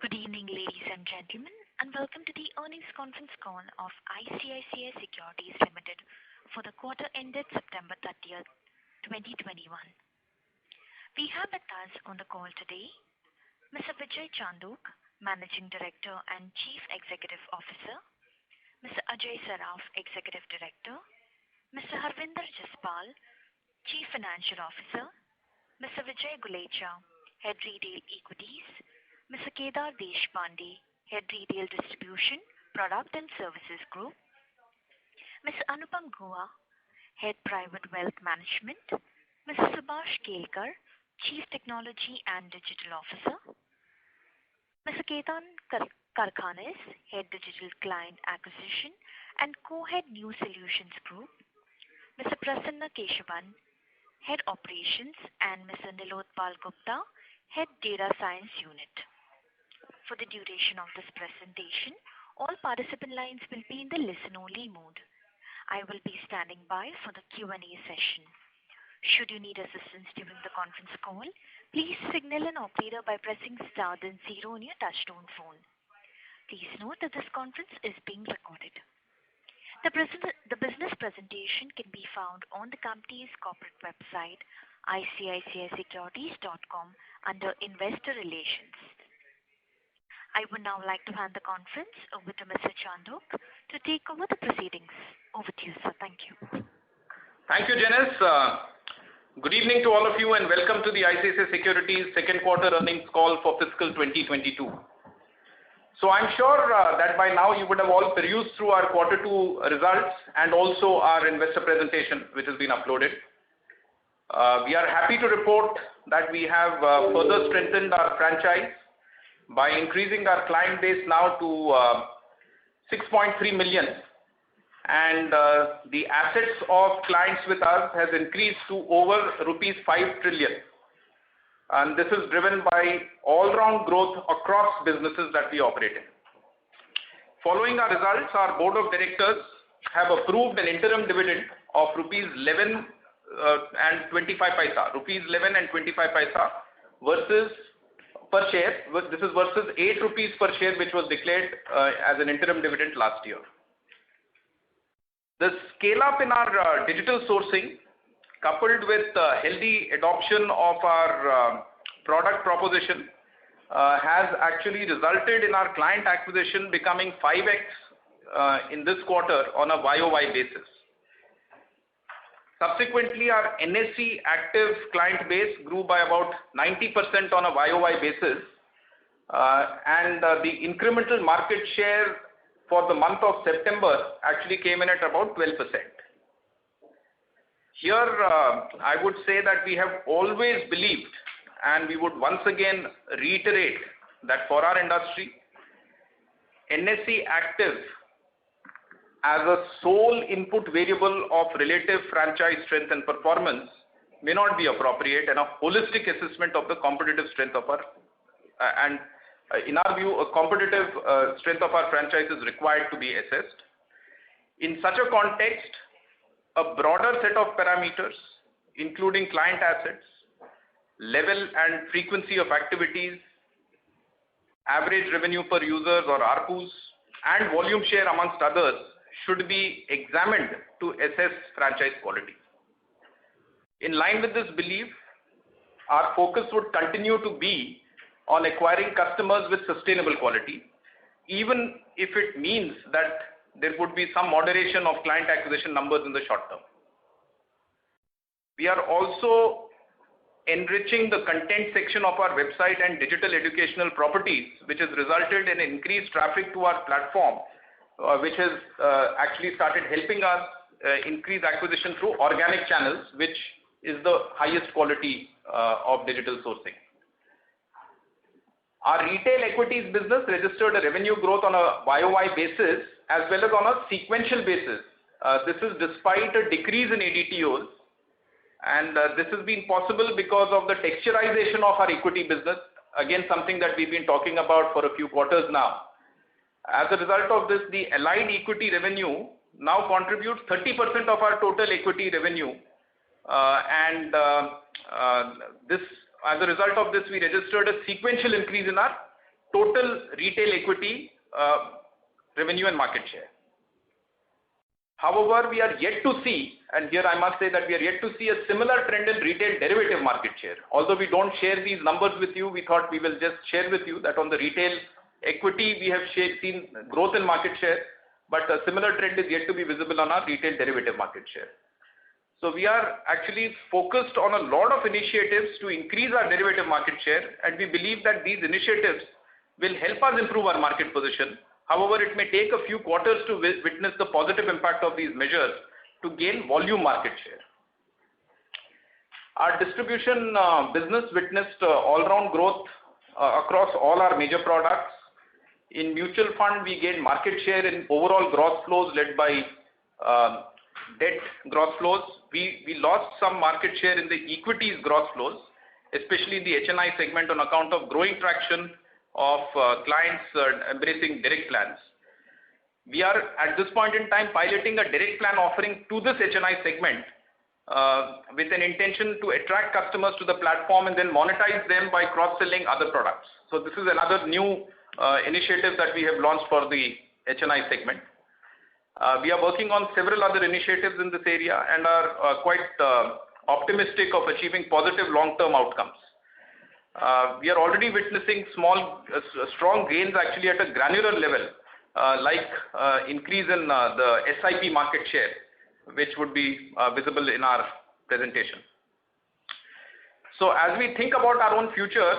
Good evening, ladies and gentlemen, and welcome to the earnings conference call of ICICI Securities Limited for the quarter ended September 30th, 2021. We have with us on the call today Mr. Vijay Chandok, Managing Director and Chief Executive Officer, Mr. Ajay Saraf, Executive Director, Mr. Harvinder Jaspal, Chief Financial Officer, Mr. Vijay Gulecha, Head Retail Equities, Mr. Kedar Deshpande, Head Retail Distribution, Product and Services Group, Mr. Anupam Guha, Head Private Wealth Management, Mr. Subhash Kelkar, Chief Technology and Digital Officer, Mr. Ketan Karkhanis, Head Digital Client Acquisition and Co-Head New Solutions Group, Mr. Prasanna Keshavan, Head Operations, and Mr. Nilotpal Gupta, Head Data Science Unit. For the duration of this presentation, all participant lines will be in the listen-only mode. I will be standing by for the Q&A session. Should you need assistance during the conference call, please signal an operator by pressing star then 0 on your touchtone phone. Please note that this conference is being recorded. The business presentation can be found on the company's corporate website, icicisecurities.com, under Investor Relations. I would now like to hand the conference over to Mr. Chandok to take over the proceedings. Over to you, sir. Thank you. Thank you, Janice. Good evening to all of you and welcome to the ICICI Securities second quarter earnings call for fiscal 2022. So I'm sure that by now you would have all perused through our quarter 2 results and also our investor presentation which has been uploaded. We are happy to report that we have further strengthened our franchise by increasing our client base now to 6.3 million, and the assets of clients with us has increased to over rupees 5 trillion. And this is driven by all-round growth across businesses that we operate in. Following our results, our board of directors have approved an interim dividend of rupees 11 and 25 paisa, versus per share. This is versus 8 rupees per share, which was declared as an interim dividend last year. The scale up in our digital sourcing, coupled with healthy adoption of our product proposition, has actually resulted in our client acquisition becoming 5x in this quarter on a YOY basis. Subsequently, our NSE active client base grew by about 90% on a YOY basis, and the incremental market share for the month of September actually came in at about 12%. Here, I would say that we have always believed, and we would once again reiterate, that for our industry, NSE active as a sole input variable of relative franchise strength and performance may not be appropriate, and a holistic assessment of the competitive strength of our in our view, a competitive strength of our franchise is required to be assessed. In such a context, a broader set of parameters, including client assets, level and frequency of activities, average revenue per users or ARPUs, and volume share amongst others, should be examined to assess franchise quality. In line with this belief, our focus would continue to be on acquiring customers with sustainable quality, even if it means that there would be some moderation of client acquisition numbers in the short term. We are also enriching the content section of our website and digital educational properties, which has resulted in increased traffic to our platform, which has actually started helping us increase acquisition through organic channels, which is the highest quality of digital sourcing. Our retail equities business registered a revenue growth on a YOY basis as well as on a sequential basis. This is despite a decrease in ADTOs, and this has been possible because of the texturization of our equity business, again something that we've been talking about for a few quarters now. As a result of this, the allied equity revenue now contributes 30% of our total equity revenue, as a result of this, we registered a sequential increase in our total retail equity revenue and market share. However, we are yet to see, and here I must say that we are yet to see a similar trend in retail derivative market share. Although we don't share these numbers with you, we thought we will just share with you that on the retail equity we have seen growth in market share, but a similar trend is yet to be visible on our retail derivative market share. So we are actually focused on a lot of initiatives to increase our derivative market share, and we believe that these initiatives will help us improve our market position. However, it may take a few quarters to witness the positive impact of these measures to gain volume market share. Our distribution business witnessed all-round growth across all our major products. In mutual fund, we gained market share in overall gross flows led by debt gross flows. We lost some market share in the equities gross flows, especially in the HNI segment on account of growing traction of clients embracing direct plans. We are at this point in time piloting a direct plan offering to this HNI segment with an intention to attract customers to the platform and then monetize them by cross-selling other products. So this is another new initiative that we have launched for the HNI segment. We are working on several other initiatives in this area and are quite optimistic of achieving positive long-term outcomes. We are already witnessing strong gains actually at a granular level, like increase in the SIP market share, which would be visible in our presentation. So as we think about our own future,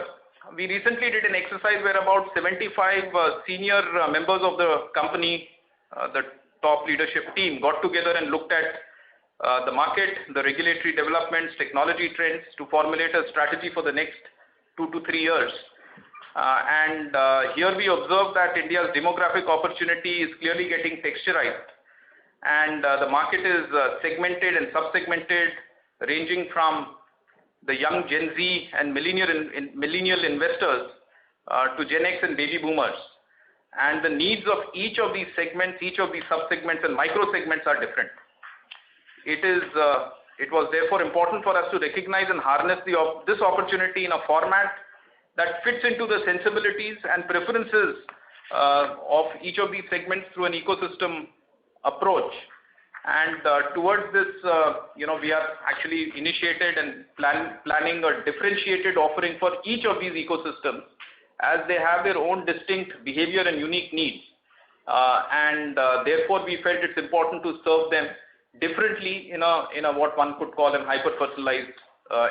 we recently did an exercise where about 75 senior members of the company, the top leadership team, got together and looked at the market, the regulatory developments, technology trends to formulate a strategy for the next 2 to 3 years. Here we observe that India's demographic opportunity is clearly getting texturized, and the market is segmented and sub-segmented, ranging from the young Gen Z and millennial investors to Gen X and baby boomers. And the needs of each of these segments, each of these sub-segments and micro-segments are different. It was therefore important for us to recognize and harness this opportunity in a format that fits into the sensibilities and preferences of each of these segments through an ecosystem approach. And towards this, we are actually initiated and planning a differentiated offering for each of these ecosystems, as they have their own distinct behavior and unique needs. Therefore, we felt it's important to serve them differently in a what one could call a hyper-personalized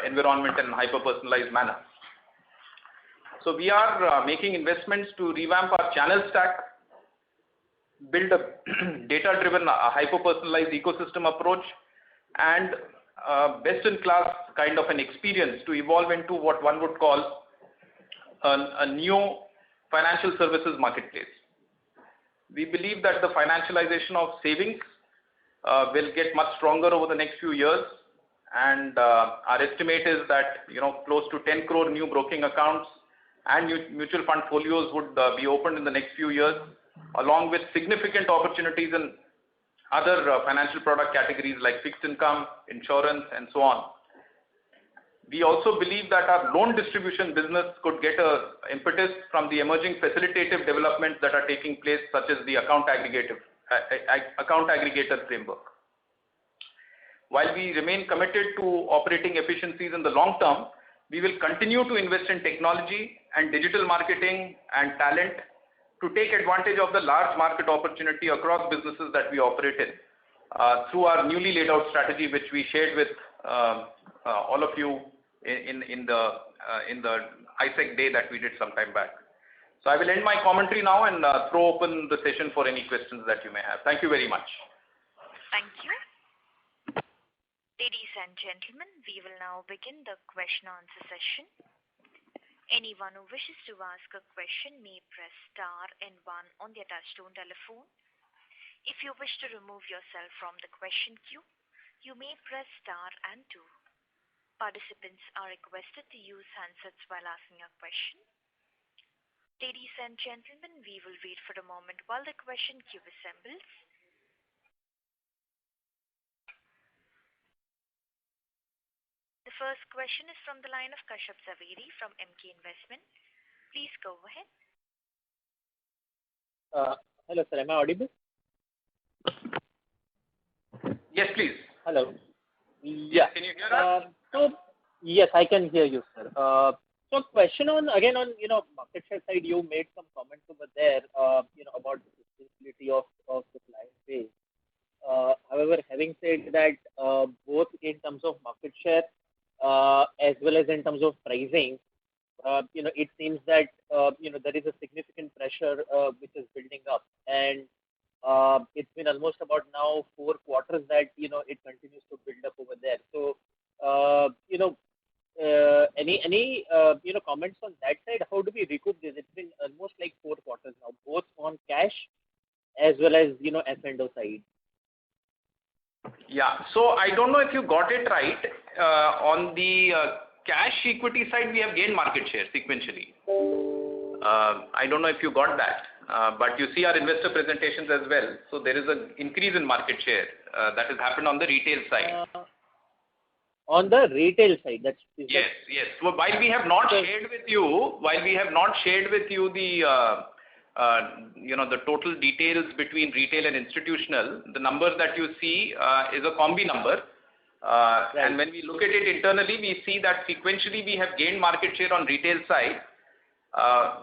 environment and hyper-personalized manner. So we are making investments to revamp our channel stack, build a data-driven, hyper-personalized ecosystem approach, and best-in-class kind of an experience to evolve into what one would call a new financial services marketplace. We believe that the financialization of savings will get much stronger over the next few years, and our estimate is that close to 10 crore new broking accounts and mutual fund folios would be opened in the next few years, along with significant opportunities in other financial product categories like fixed income, insurance, and so on. We also believe that our loan distribution business could get an impetus from the emerging facilitative developments that are taking place, such as the account aggregator framework. While we remain committed to operating efficiencies in the long term, we will continue to invest in technology and digital marketing and talent to take advantage of the large market opportunity across businesses that we operate in through our newly laid out strategy, which we shared with all of you in the ISEC day that we did some time back. So I will end my commentary now and throw open the session for any questions that you may have. Thank you very much. Thank you. Ladies and gentlemen, we will now begin the question answer session. Anyone who wishes to ask a question may press star and 1 on their touchtone telephone. If you wish to remove yourself from the question queue, you may press star and 2. Participants are requested to use handsets while asking a question. Ladies and gentlemen, we will wait for a moment while the question queue assembles. The first question is from the line of Kashyap Zaveri from Emkay Investment. Please go ahead. Hello, sir. Am I audible? Yes, please. Hello. Yes, can you hear us? So yes, I can hear you, sir. So question on again on market share side, you made some comments over there, about the sustainability of the client base. However, having said that, both in terms of market share as well as in terms of pricing, it seems that there is a significant pressure which is building up, and it's been almost about now 4 quarters that it continues to build up over there. So, any comments on that side? How do we recoup this? It's been almost like 4 quarters now, both on cash as well as F&O side. Yeah. So I don't know if you got it right. On the cash equity side, we have gained market share sequentially. I don't know if you got that, but you see our investor presentations as well. So there is an increase in market share that has happened on the retail side. On the retail side, yes. So while we have not shared with you the total details between retail and institutional, the numbers that you see is a combi number. Right. And when we look at it internally, we see that sequentially we have gained market share on retail side,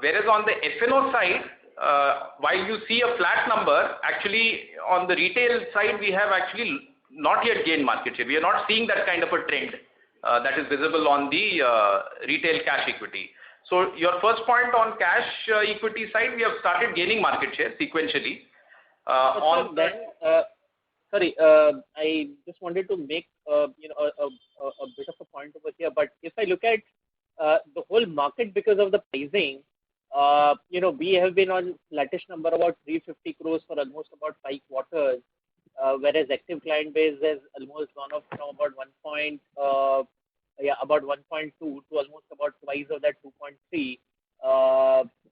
whereas on the F&O side, while you see a flat number, actually on the retail side we have actually not yet gained market share. We are not seeing that kind of a trend that is visible on the retail cash equity. So your first point on cash equity side, we have started gaining market share sequentially. Sorry, I just wanted to make a bit of a point over here. But if I look at the whole market because of the pricing, we have been on latest number about 350 crores for almost about 5 quarters, whereas active client base has almost gone up from about 1.2 to almost about twice of that 2.3.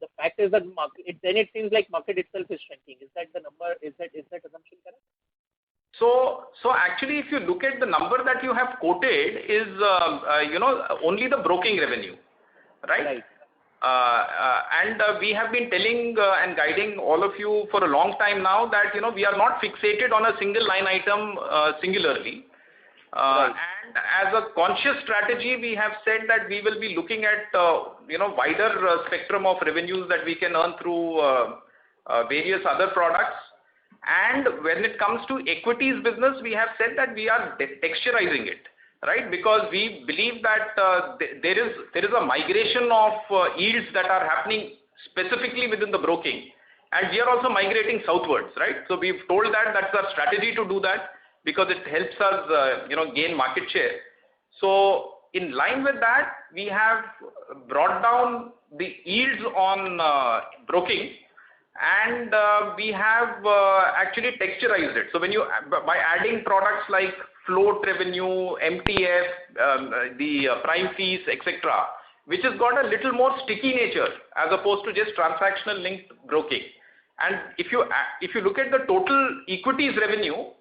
The fact is that it seems like market itself is shrinking. Is that the number? Is that assumption correct? So actually, if you look at the number that you have quoted is only the broking revenue, right? And we have been telling and guiding all of you for a long time now that we are not fixated on a single line item singularly. Right. And as a conscious strategy, we have said that we will be looking at wider spectrum of revenues that we can earn through various other products. And when it comes to equities business, we have said that we are texturizing it, right? Because we believe that there is a migration of yields that are happening specifically within the broking, and we are also migrating southwards, right? So we've told that that's our strategy to do that because it helps us gain market share. So in line with that, we have brought down the yields on broking, and we have actually texturized it. So by adding products like float revenue, MTF, the prime fees, etc., which has got a little more sticky nature as opposed to just transactional linked broking. And if you look at the total equities revenue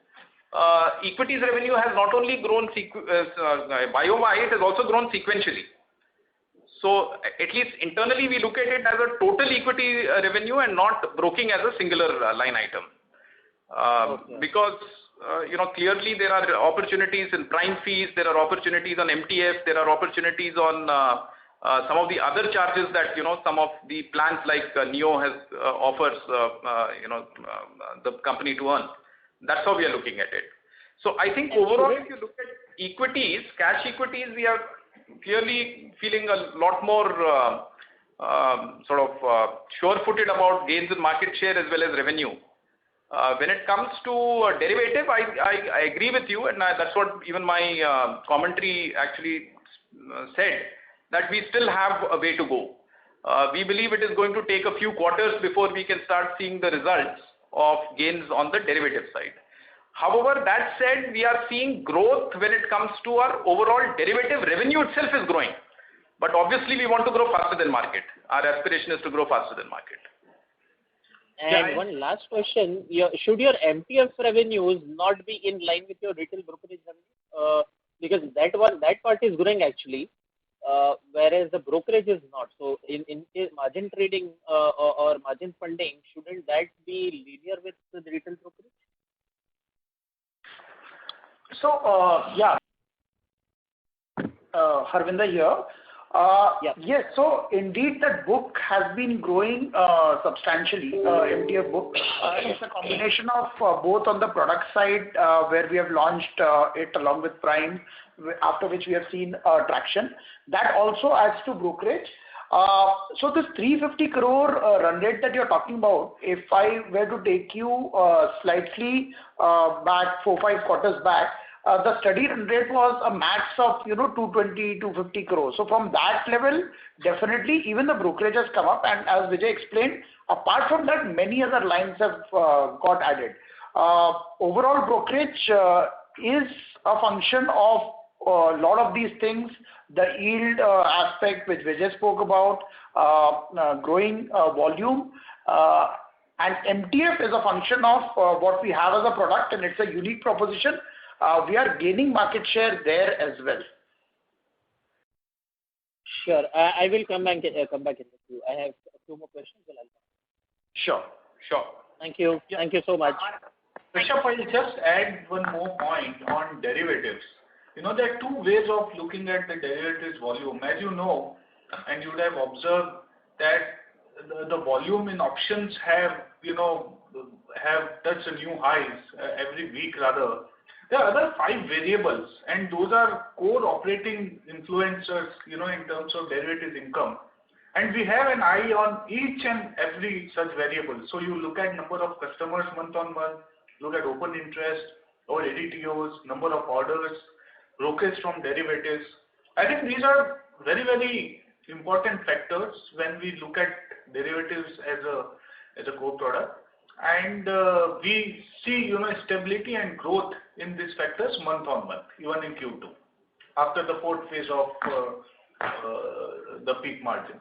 has not only grown YOY, it has also grown sequentially. So at least internally we look at it as a total equity revenue and not broking as a singular line item. Okay. Because clearly there are opportunities in prime fees, there are opportunities on MTF, there are opportunities on some of the other charges that some of the plans like Neo has offers the company to earn. That's how we are looking at it. So I think overall, if you look at equities, cash equities, we are clearly feeling a lot more sure-footed about gains in market share as well as revenue. When it comes to derivative, I agree with you, and that's what even my commentary actually said, that we still have a way to go. We believe it is going to take a few quarters before we can start seeing the results of gains on the derivative side. However, that said, we are seeing growth when it comes to our overall derivative revenue itself is growing. But obviously, we want to grow faster than market. Our aspiration is to grow faster than market. And one last question, should your MTF revenues not be in line with your retail brokerage revenue? Because that part is growing actually. whereas the brokerage is not. So in margin trading or margin funding, shouldn't that be linear with the retail brokerage? So, Harvinder here. Yes, so indeed that book has been growing substantially, MTF book. It's a combination of both on the product side where we have launched it along with Prime, after which we have seen traction. That also adds to brokerage. So this 350 crore run rate that you're talking about, if I were to take you slightly back, 4-5 quarters back, the steady run rate was a max of 220, 250 crores. So from that level, definitely even the brokerage has come up, and as Vijay explained, apart from that, many other lines have got added. Overall brokerage is a function of a lot of these things, the yield aspect which Vijay spoke about, growing volume, and MTF is a function of what we have as a product, and it's a unique proposition. We are gaining market share there as well. Sure. I will come back in the queue. I have a few more questions. I'll come. Sure. Thank you. Yeah. Thank you so much. Rishabh, I'll just add one more point on derivatives. There are two ways of looking at the derivatives volume. As you know, and you would have observed that the volume in options have touched a new highs every week rather. There are other 5 variables, and those are core operating influencers, in terms of derivatives income. And we have an eye on each and every such variable. So you look at number of customers month on month, look at open interest or ADTOs, number of orders, brokerage from derivatives. I think these are very, very important factors when we look at derivatives as a core product. And we see stability and growth in these factors month on month, even in Q2, after the 4th phase of the peak margin.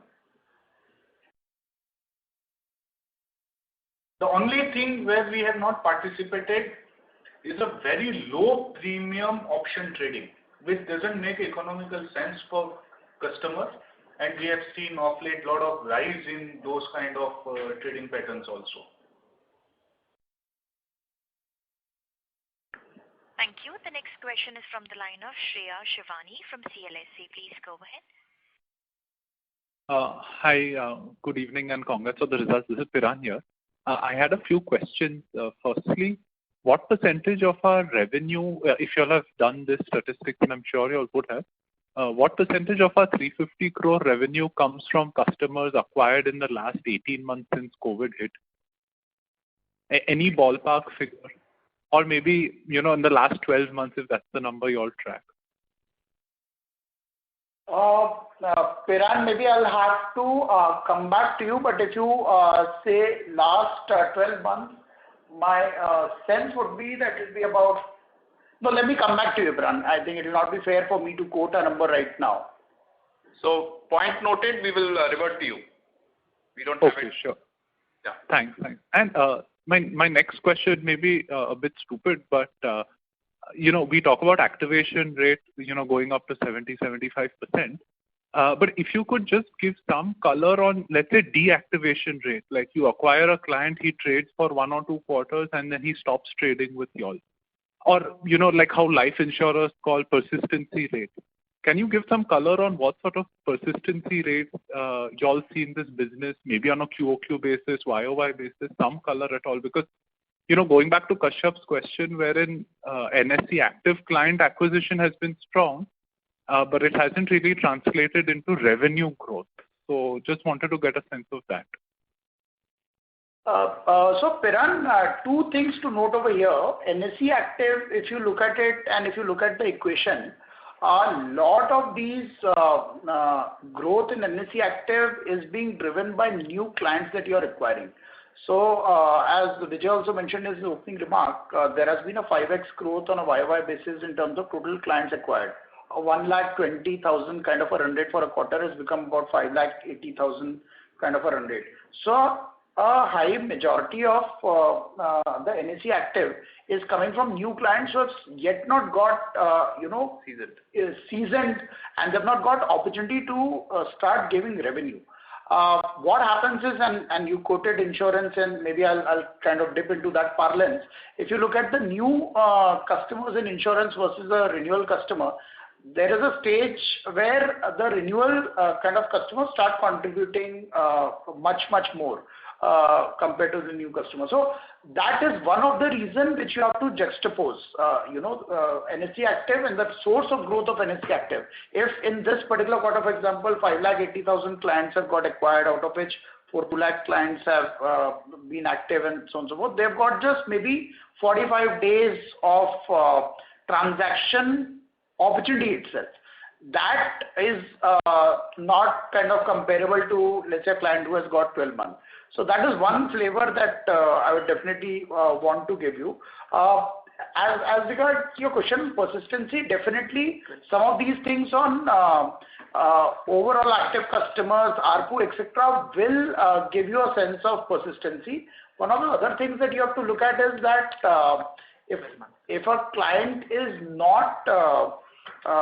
The only thing where we have not participated is a very low premium option trading, which doesn't make economical sense for customers, and we have seen of late lot of rise in those kind of trading patterns also. Thank you. The next question is from the line of Shreya Shivani from CLSA. Please go ahead. Hi, good evening and congrats on the results. This is Piran here. I had a few questions. Firstly, what percentage of our revenue, if you all have done this statistics, and I'm sure you all would have, what percentage of our 350 crore revenue comes from customers acquired in the last 18 months since COVID hit? Any ballpark figure? Or maybe, in the last 12 months, if that's the number you all track. Piran, maybe I'll have to come back to you, but if you say last 12 months, my sense would be that it will be about... No, let me come back to you, Piran. I think it will not be fair for me to quote a number right now. So, point noted, we will revert to you. We don't have it. Okay, sure. Yeah. Thanks. And my next question may be a bit stupid, but we talk about activation rate, going up to 70-75%. But if you could just give some color on, let's say, deactivation rate, like you acquire a client, he trades for 1 or 2 quarters, and then he stops trading with y'all. Or, like how life insurers call persistency rate. Can you give some color on what sort of persistency rates y'all see in this business, maybe on a QOQ basis, YOY basis, some color at all? Because, going back to Kashyap's question, wherein NSE active client acquisition has been strong, but it hasn't really translated into revenue growth. So just wanted to get a sense of that. So, Piran, 2 things to note over here. NSE active, if you look at it and if you look at the equation, a lot of these growth in NSE active is being driven by new clients that you are acquiring. So, as Vijay also mentioned in his opening remark, there has been a 5x growth on a YOY basis in terms of total clients acquired. 1,20,000 kind of a run rate for a quarter has become about 5,80,000 kind of a run rate. So, a high majority of the NSE active is coming from new clients who have yet not got, seasoned, and they've not got opportunity to start giving revenue. What happens is, and you quoted insurance, and maybe I'll kind of dip into that parlance. If you look at the new customers in insurance versus a renewal customer, there is a stage where the renewal kind of customers start contributing much more compared to the new customer. So that is one of the reasons which you have to juxtapose, NSE active and the source of growth of NSE active. If in this particular quarter, for example, 5,80,000 clients have got acquired, out of which 4 lakh clients have been active and so on and so forth, they've got just maybe 45 days of transaction opportunity itself. That is not kind of comparable to, let's say, a client who has got 12 months. So that is one flavor that I would definitely want to give you. As regards your question, persistency, definitely some of these things on overall active customers, ARPU, etc., will give you a sense of persistency. One of the other things that you have to look at is that if a client is not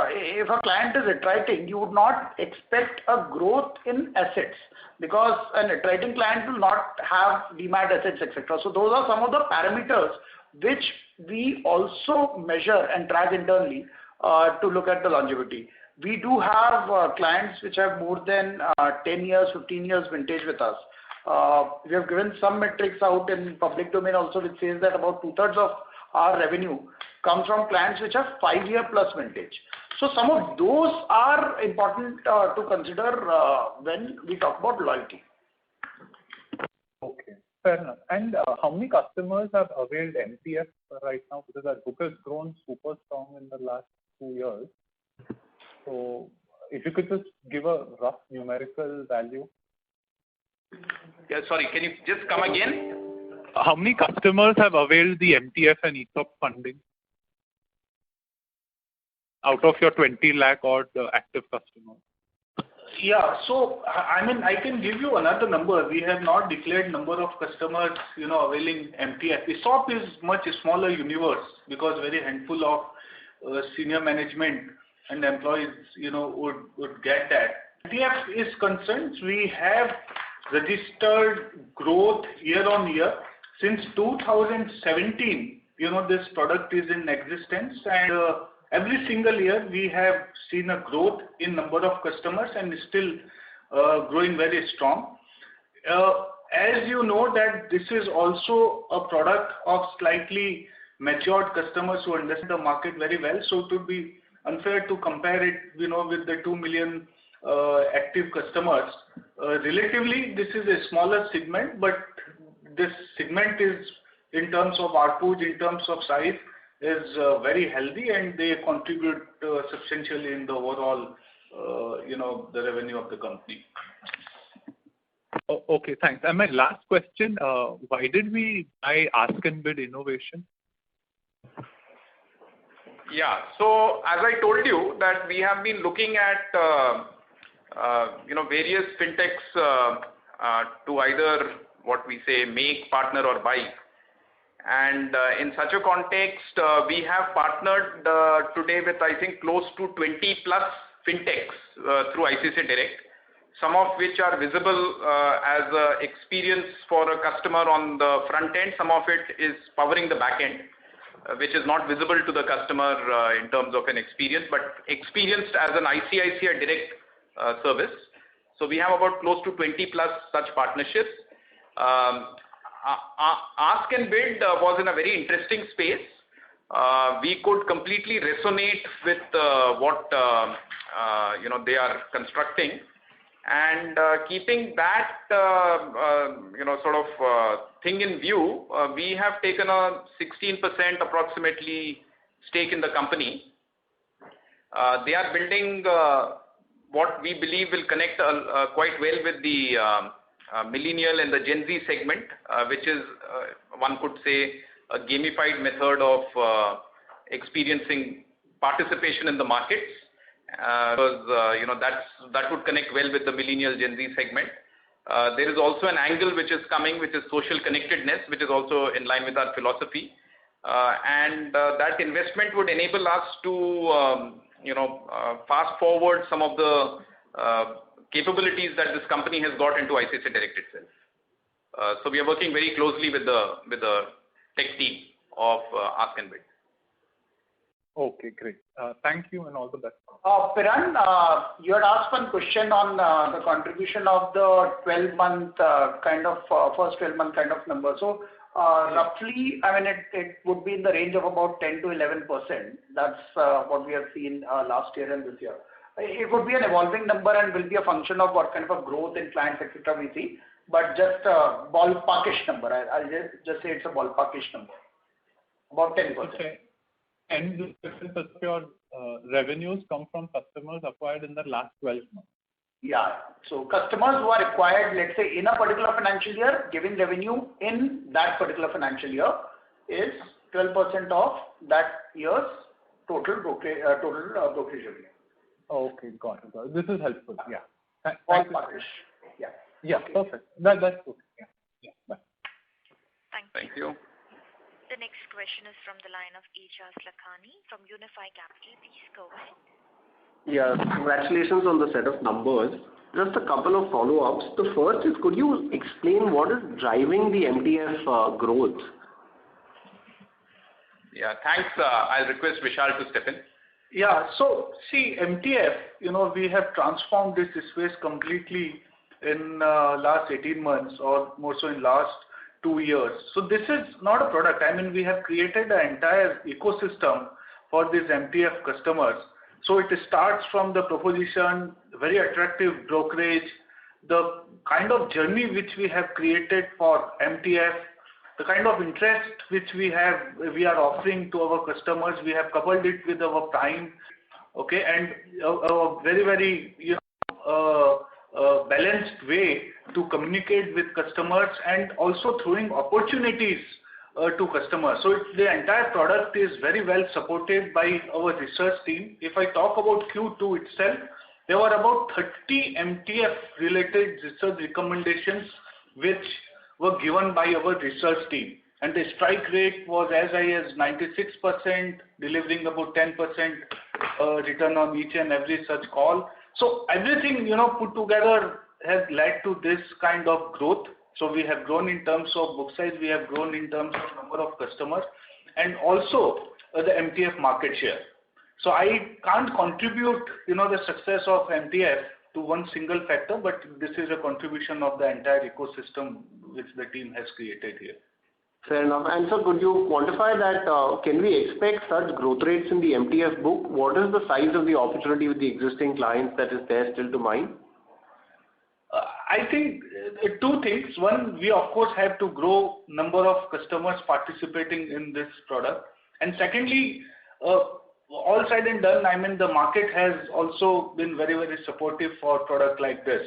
if a client is attriting, you would not expect a growth in assets, because an attriting client will not have demat assets, etc. So those are some of the parameters which we also measure and track internally to look at the longevity. We do have clients which have more than 10 years, 15 years vintage with us. We have given some metrics out in public domain also, which says that about 2/3 of our revenue comes from clients which have 5-year plus vintage. So some of those are important to consider when we talk about loyalty. Okay, fair enough. And how many customers have availed MTF right now? Because our book has grown super strong in the last 2 years. So if you could just give a rough numerical value. Yeah, sorry, can you just come again? How many customers have availed the MTF and ESOP funding out of your 20 lakh odd active customers? Yeah, so I mean, I can give you another number. We have not declared number of customers, availing MTF. ESOP is much smaller universe, because very handful of senior management and employees, would get that. MTF is concerned, we have registered growth year on year. Since 2017, this product is in existence, and every single year we have seen a growth in number of customers and still growing very strong. As you know that this is also a product of slightly matured customers who understand the market very well, so it would be unfair to compare it, with the 2 million active customers. Relatively, this is a smaller segment, but this segment is, in terms of ARPU, in terms of size, is very healthy, and they contribute substantially in the overall, the revenue of the company. Oh, okay, thanks. And my last question, why did we buy Ask and Bid Innovation? Yeah, so as I told you that we have been looking at various fintechs to either what we say make, partner or buy. And in such a context, we have partnered today with, I think, close to 20 plus fintechs through ICICI Direct, some of which are visible as experience for a customer on the front end. Some of it is powering the back end, which is not visible to the customer in terms of an experience, but experienced as an ICICI Direct service. So we have about close to 20 plus such partnerships. Ask and Bid was in a very interesting space. We could completely resonate with what they are constructing, and keeping that sort of thing in view, we have taken a 16% approximately stake in the company. They are building what we believe will connect quite well with the millennial and the Gen Z segment, which is, one could say, a gamified method of experiencing participation in the markets, because that would connect well with the millennial Gen Z segment. There is also an angle which is coming, which is social connectedness, which is also in line with our philosophy. And that investment would enable us to, fast forward some of the capabilities that this company has got into ICICI Direct itself. So we are working very closely with the tech team of Ask and Bid. Okay, great. Thank you and all the best. Piran, you had asked one question on the contribution of the 12-month first 12-month kind of number. So roughly, I mean, it would be in the range of about 10 to 11%. That's what we have seen last year and this year. It would be an evolving number and will be a function of what kind of a growth in clients, etc. we see. But just a ballparkish number. I'll just say it's a ballparkish number. About 10%. Okay. And the difference of your revenues come from customers acquired in the last 12 months. Yeah. So customers who are acquired, let's say, in a particular financial year, giving revenue in that particular financial year is 12% of that year's total brokerage revenue. Okay, got it. This is helpful. Yeah. Ballparkish. Yeah. Yeah, okay. Perfect. That's good. Yeah. Bye. Thank you. The next question is from the line of Aejas Lakhani from Unifi Capital. Please go ahead. Yeah, congratulations on the set of numbers. Just a couple of follow-ups. The first is, could you explain what is driving the MTF growth? Yeah, thanks. I'll request Vishal to step in. Yeah, so see, MTF, we have transformed this space completely in last 18 months or more so in last 2 years. So this is not a product. I mean, we have created an entire ecosystem for these MTF customers. So it starts from the proposition, very attractive brokerage, the kind of journey which we have created for MTF, the kind of interest which we are offering to our customers. We have coupled it with our time, okay, and a very, very balanced way to communicate with customers and also throwing opportunities to customers. So the entire product is very well supported by our research team. If I talk about Q2 itself, there were about 30 MTF related research recommendations which were given by our research team. And the strike rate was as high as 96%, delivering about 10% return on each and every such call. So everything, put together has led to this kind of growth. So we have grown in terms of book size, we have grown in terms of number of customers, and also the MTF market share. So I can't contribute, the success of MTF to one single factor, but this is a contribution of the entire ecosystem which the team has created here. Fair enough. And so could you quantify that? Can we expect such growth rates in the MTF book? What is the size of the opportunity with the existing clients that is there still to mine? I think two things. One, we of course have to grow number of customers participating in this product. And secondly, all said and done, I mean, the market has also been very, very supportive for a product like this.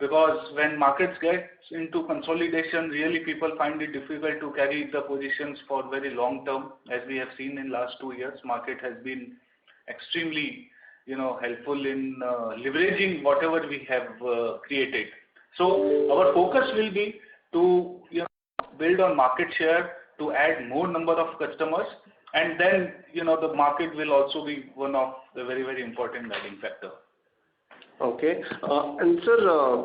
Because when markets get into consolidation, really people find it difficult to carry the positions for very long term. As we have seen in last 2 years, market has been extremely, helpful in leveraging whatever we have created. So our focus will be to build on market share, to add more number of customers, and then the market will also be one of the very, very important adding factor. Okay. And sir,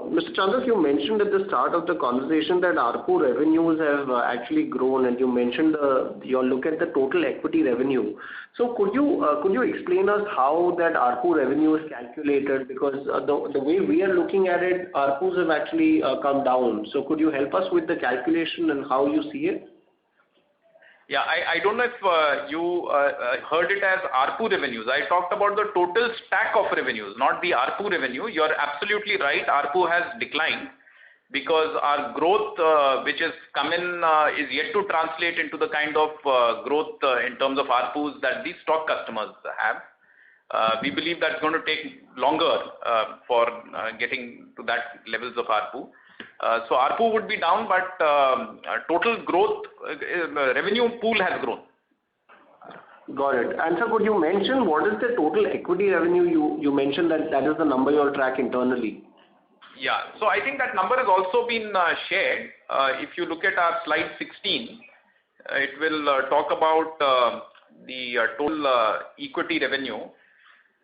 Mr. Chandak, you mentioned at the start of the conversation that ARPU revenues have actually grown, and you mentioned your look at the total equity revenue. So could you explain us how that ARPU revenue is calculated? Because the way we are looking at it, ARPUs have actually come down. So could you help us with the calculation and how you see it? Yeah, I don't know if you heard it as ARPU revenues. I talked about the total stack of revenues, not the ARPU revenue. You're absolutely right. ARPU has declined because our growth which has come in is yet to translate into the kind of growth in terms of ARPUs that these stock customers have. We believe that's going to take longer for getting to that levels of ARPU. So ARPU would be down, but total growth, revenue pool has grown. Got it. And sir, could you mention what is the total equity revenue? You mentioned that is the number you all track internally. Yeah. So I think that number has also been shared. If you look at our slide 16, it will talk about the total equity revenue.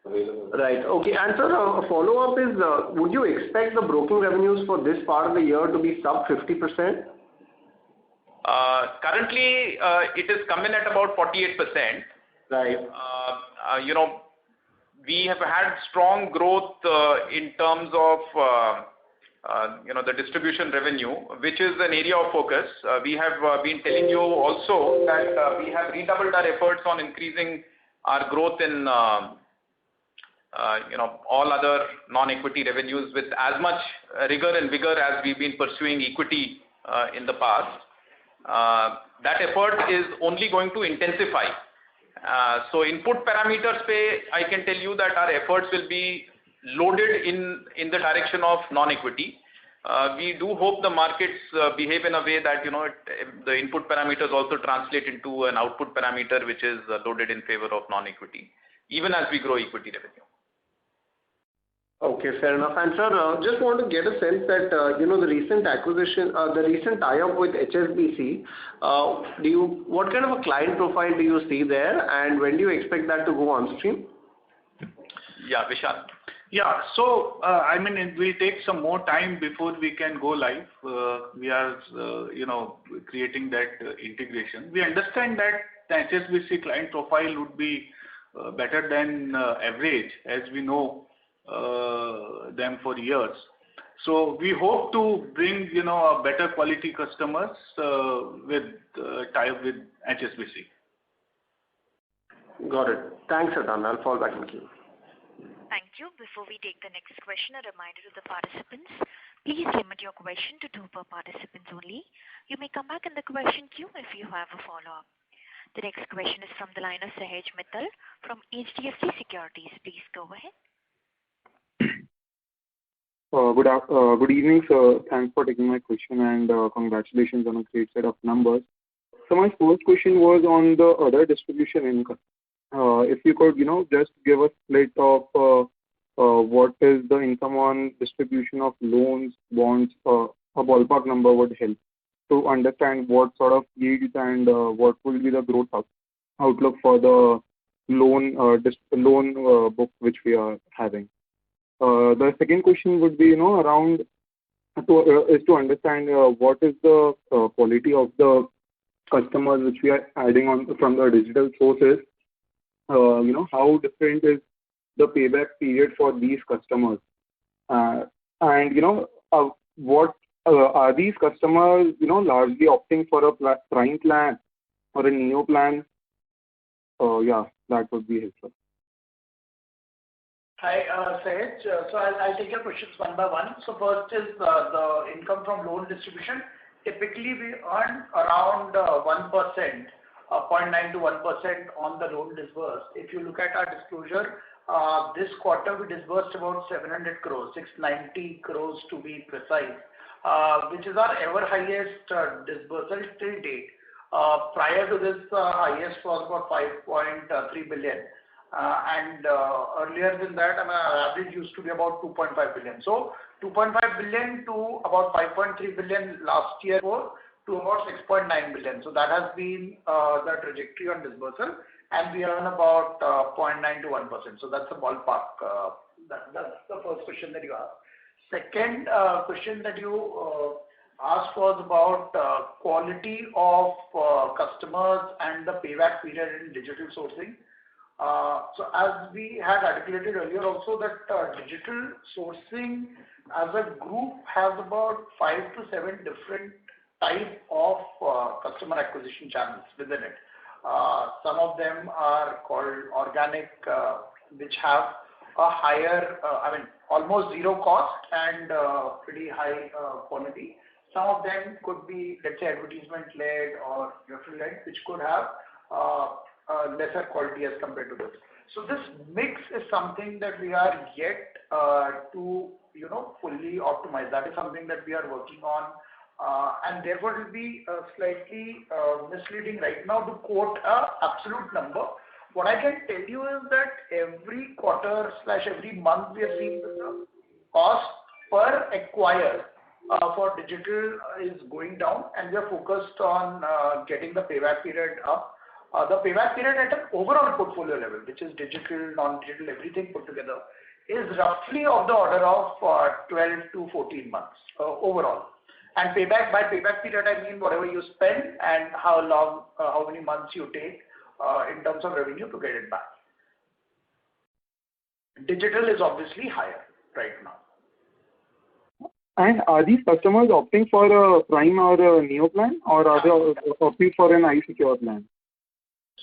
Right. Okay. And sir, a follow-up is, would you expect the broking revenues for this part of the year to be sub 50%? Currently, it is coming at about 48%. Right. We have had strong growth in terms of the distribution revenue, which is an area of focus. We have been telling you also that we have redoubled our efforts on increasing our growth in all other non-equity revenues with as much rigor and vigor as we've been pursuing equity in the past. That effort is only going to intensify. So input parameters I can tell you that our efforts will be loaded in the direction of non-equity. We do hope the markets behave in a way that the input parameters also translate into an output parameter which is loaded in favor of non-equity, even as we grow equity revenue. Okay, fair enough. And sir, just want to get a sense that the recent acquisition, the recent tie-up with HSBC. What kind of a client profile do you see there, and when do you expect that to go on stream? Yeah, Vishal. Yeah. So, it will take some more time before we can go live. We are, creating that integration. We understand that the HSBC client profile would be better than average, as we know them for years. So we hope to bring, a better quality customers with tie-up with HSBC. Got it. Thanks, Adnan. I'll fall back in queue. Thank you. Before we take the next question, a reminder to the participants, please limit your question to 2 per participant only. You may come back in the question queue if you have a follow-up. The next question is from the line of Sahej Mittal from HDFC Securities. Please go ahead. Good evening, sir. Thanks for taking my question and congratulations on a great set of numbers. So my first question was on the other distribution income. If you could, just give a split of what is the income on distribution of loans, bonds, a ballpark number would help to understand what sort of yields and what will be the growth outlook for the loan book which we are having. The second question would be, to understand what is the quality of the customers which we are adding on from the digital sources. How different is the payback period for these customers? What are these customers, largely opting for a Prime plan or a Neo plan? That would be helpful. Hi, Sahej. So I'll take your questions one by one. So first is the income from loan distribution. Typically, we earn around 1%, 0.9 to 1% on the loan disbursed. If you look at our disclosure, this quarter we disbursed about 700 crores, 690 crores to be precise, which is our ever highest disbursal till date. Prior to this, highest was about 5.3 billion. And earlier than that, our average used to be about 2.5 billion. So 2.5 billion to about 5.3 billion last year to about 6.9 billion. So that has been the trajectory on disbursal, and we earn about 0.9 to 1%. So that's a ballpark. That's the first question that you asked. Second question that you asked was about quality of customers and the payback period in digital sourcing. So as we had articulated earlier also that digital sourcing as a group has about 5 to 7 different type of customer acquisition channels within it. Some of them are called organic, which have a higher, almost zero cost and pretty high quality. Some of them could be, let's say, advertisement-led or referral-led, which could have lesser quality as compared to this. So this mix is something that we are yet to fully optimize. That is something that we are working on, and therefore it will be slightly misleading right now to quote a absolute number. What I can tell you is that every quarter / every month we are seeing the cost per acquire for digital is going down, and we are focused on getting the payback period up. The payback period at an overall portfolio level, which is digital, non-digital, everything put together, is roughly of the order of 12 to 14 months overall. And by payback period, I mean whatever you spend and how many months you take in terms of revenue to get it back. Digital is obviously higher right now. And are these customers opting for a Prime or a Neo plan, or are they opting for an iSecure plan?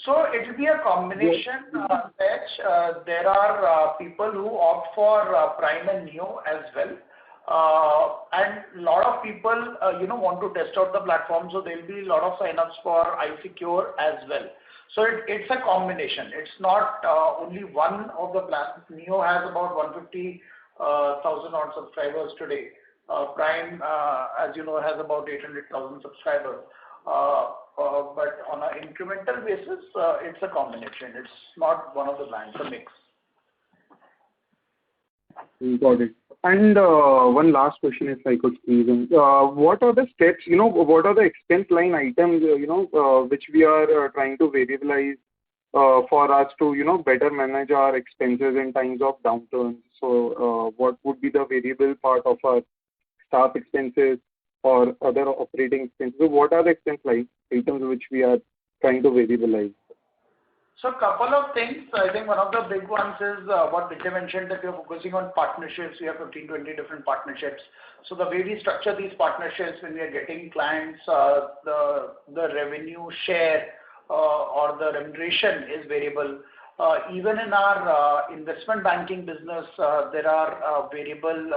So it will be a combination, Sej. There are people who opt for Prime and Neo as well. And a lot of people, want to test out the platform, so there will be a lot of sign-ups for iSecure as well. So it's a combination. It's not only one of the plans. Neo has about 150,000 odd subscribers today. Prime, as you know, has about 800,000 subscribers. But on an incremental basis, it's a combination. It's not one of the plans, a mix. Got it. And one last question, if I could squeeze in. What are the steps, what are the expense line items, which we are trying to variabilize for us to, better manage our expenses in times of downturns? So what would be the variable part of our staff expenses or other operating expenses? So what are the expense line items which we are trying to variabilize? So a couple of things. I think one of the big ones is what Vijay mentioned, that we are focusing on partnerships. We have 15, 20 different partnerships. So the way we structure these partnerships, when we are getting clients, the revenue share or the remuneration is variable. Even in our investment banking business, there are variable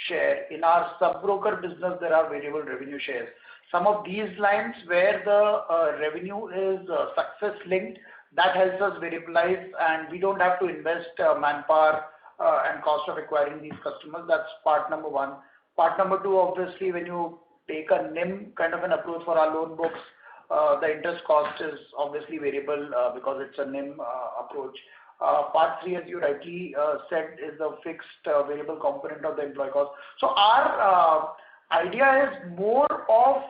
share. In our sub-broker business, there are variable revenue shares. Some of these lines where the revenue is success linked, that helps us variabilize, and we don't have to invest manpower and cost of acquiring these customers. That's part number one. Part number two, obviously, when you take a NIM kind of an approach for our loan books, the interest cost is obviously variable because it's a NIM approach. Part three, as you rightly said, is the fixed variable component of the employee cost. So our idea is more of,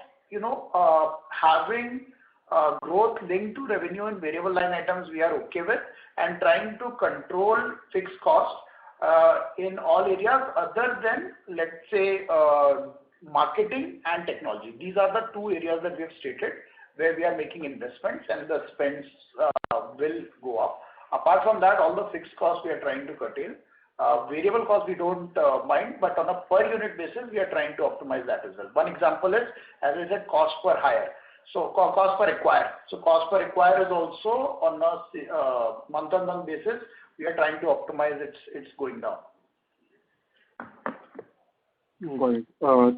having growth linked to revenue and variable line items we are okay with, and trying to control fixed costs in all areas other than, let's say, marketing and technology. These are the two areas that we have stated where we are making investments and the spends will go up. Apart from that, all the fixed costs we are trying to curtail. Variable costs we don't mind, but on a per unit basis, we are trying to optimize that as well. One example is, as I said, cost per hire. So cost per acquire. So cost per acquire is also on a month-on-month basis. We are trying to optimize it's going down. Got it.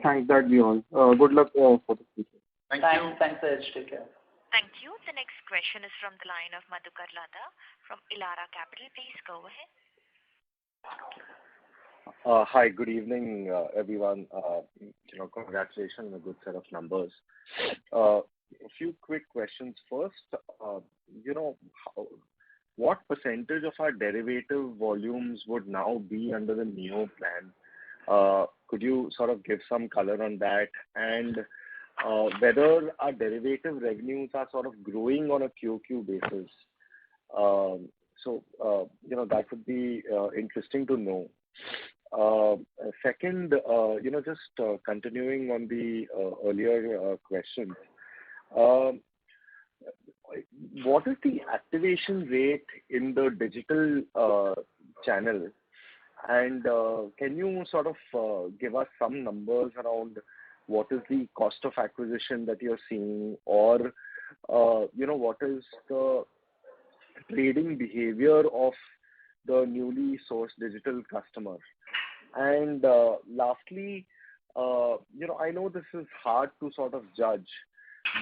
Thanks, that be all. Good luck for the future. Thank you. Thanks, Sej. Take care. Thank you. The next question is from the line of Madhukar Ladha from Elara Capital. Please go ahead. Hi, good evening, everyone. Congratulations on a good set of numbers. A few quick questions. First, what percentage of our derivative volumes would now be under the Neo plan? Could you sort of give some color on that? And whether our derivative revenues are sort of growing on a QOQ basis. That would be interesting to know. Second, just continuing on the earlier question, what is the activation rate in the digital channel? And can you sort of give us some numbers around what is the cost of acquisition that you're seeing, or what is the trading behavior of the newly sourced digital customer? And lastly, I know this is hard to sort of judge,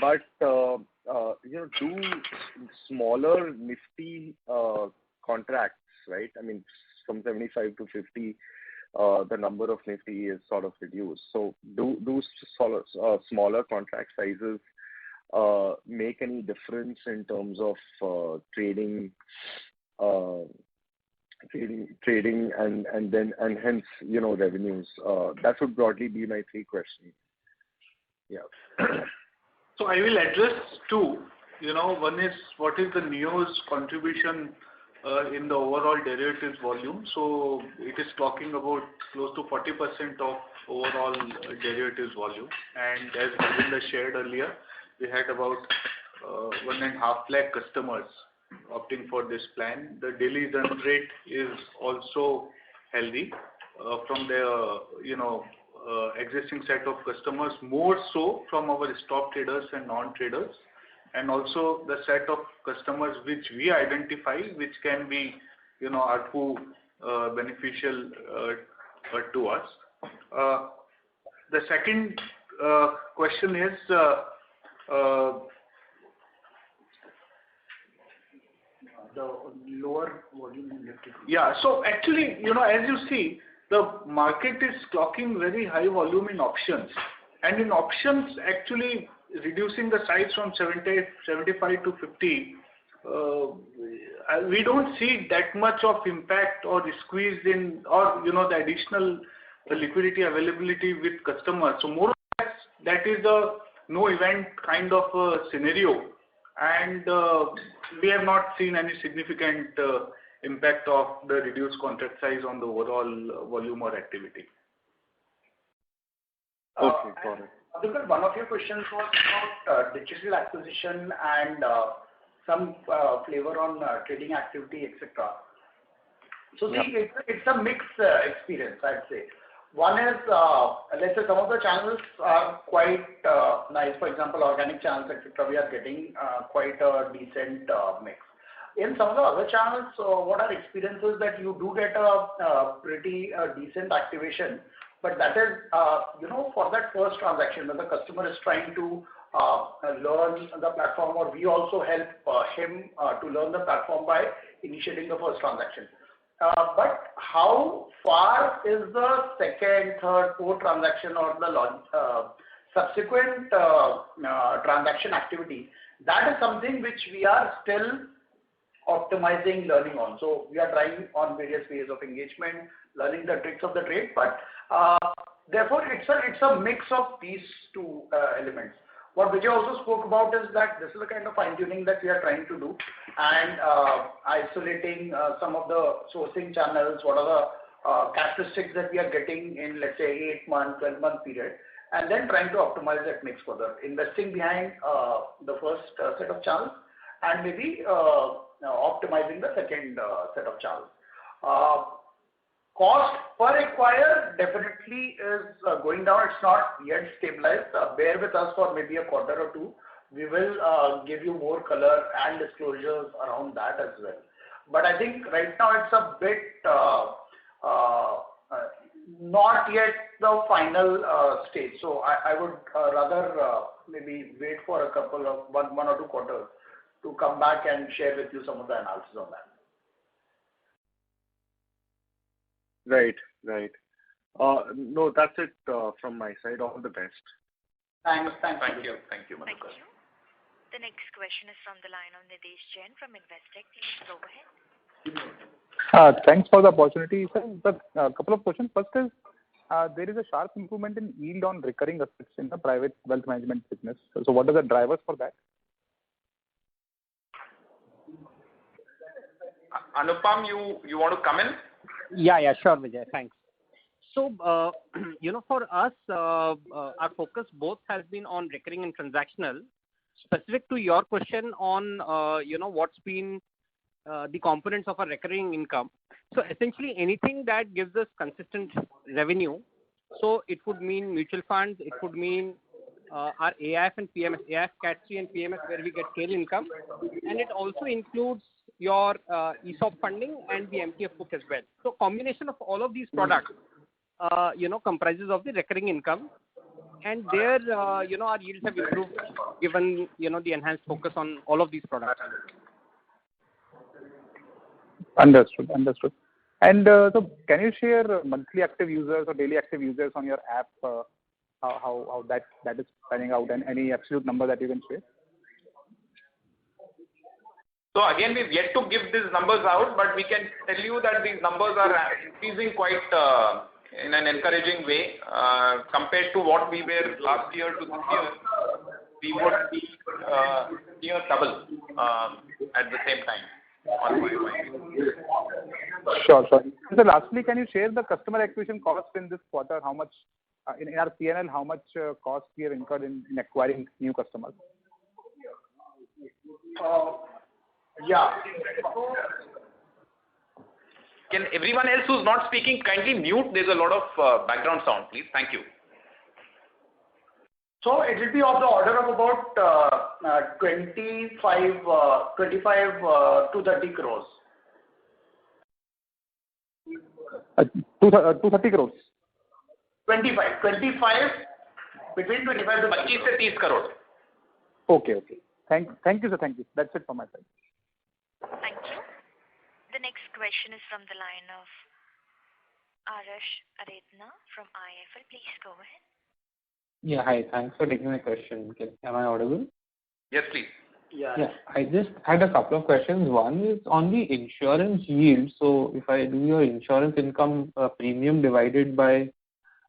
but do smaller Nifty contracts, right? I mean, from 75 to 50, the number of Nifty is sort of reduced. So do smaller contract sizes make any difference in terms of trading trading and then hence, revenues. That would broadly be my three questions. Yeah. So I will address two. One is what is the NEO's contribution in the overall derivatives volume. So it is talking about close to 40% of overall derivatives volume. And as Govinda shared earlier, we had about 1.5 lakh customers opting for this plan. The daily run rate is also healthy from the existing set of customers, more so from our stock traders and non-traders, and also the set of customers which we identify, which can be, ARPU beneficial to us. The second question is the lower volume in Nifty. Yeah. So actually, as you see, the market is clocking very high volume in options. And in options, actually reducing the size from 75 to 50, we don't see that much of impact or squeeze in, or, the additional liquidity availability with customers. So more or less, that is a no event kind of a scenario. And we have not seen any significant impact of the reduced contract size on the overall volume or activity. Okay, got it. Madhukar, one of your questions was about digital acquisition and some flavor on trading activity, etc. So see, it's a mixed experience, I'd say. One is, let's say some of the channels are quite nice. For example, organic channels, etc. We are getting quite a decent mix. In some of the other channels, what our experience is that you do get a pretty decent activation, but that is, for that first transaction when the customer is trying to learn the platform, or we also help him to learn the platform by initiating the first transaction. But how far is the second, third, fourth transaction or the subsequent transaction activity? That is something which we are still optimizing, learning on. So we are trying on various ways of engagement, learning the tricks of the trade, but therefore it's a mix of these two elements. What Vijay also spoke about is that this is the kind of fine-tuning that we are trying to do, and isolating some of the sourcing channels, what are the characteristics that we are getting in, let's say, 8-month, 12-month period, and then trying to optimize that mix further, investing behind the first set of channels and maybe optimizing the second set of channels. Cost per acquire definitely is going down. It's not yet stabilized. Bear with us for maybe a quarter or two. We will give you more color and disclosures around that as well. But I think right now it's a bit not yet the final stage. So I would rather maybe wait for a couple of one or two quarters to come back and share with you some of the analysis on that. Right. No, that's it from my side. All the best. Thanks. Thank you. Thank you, Madhukar. Thank you. The next question is from the line of Nidhesh Jain from Investec. Please go ahead. Thanks for the opportunity, sir. A couple of questions. First is, there is a sharp improvement in yield on recurring assets in the private wealth management business. So what are the drivers for that? Anupam, you want to come in? Yeah, sure, Vijay. Thanks. So, for us, our focus both has been on recurring and transactional. Specific to your question on, what's been the components of our recurring income. So, essentially, anything that gives us consistent revenue. So, it would mean mutual funds. It would mean our AIF and PMS, AIF, CAT3 and PMS, where we get scale income. And it also includes your ESOP funding and the MTF book as well. So combination of all of these products, comprises of the recurring income. And there, our yields have improved given, the enhanced focus on all of these products. Understood. And so can you share monthly active users or daily active users on your app, how that is panning out, and any absolute number that you can share? So again, we've yet to give these numbers out, but we can tell you that these numbers are increasing quite in an encouraging way. Compared to what we were last year to this year, we would be near double at the same time on YoY. Sure. So lastly, can you share the customer acquisition cost in this quarter? How much in our P&L, how much cost we have incurred in acquiring new customers? Yeah. Can everyone else who's not speaking kindly mute? There's a lot of background sound, please. Thank you. So it will be of the order of about 25 to 30 crores. 230 crores. 25, between 25 to 30 crores. Okay. Thank you, sir. Thank you. That's it from my side. Thank you. The next question is from the line of Arash Aredna from IIFL. Please go ahead. Yeah, hi. Thanks for taking my question. Am I audible? Yes, please. Yeah. I just had a couple of questions. One is on the insurance yield. So if I do your insurance income premium divided by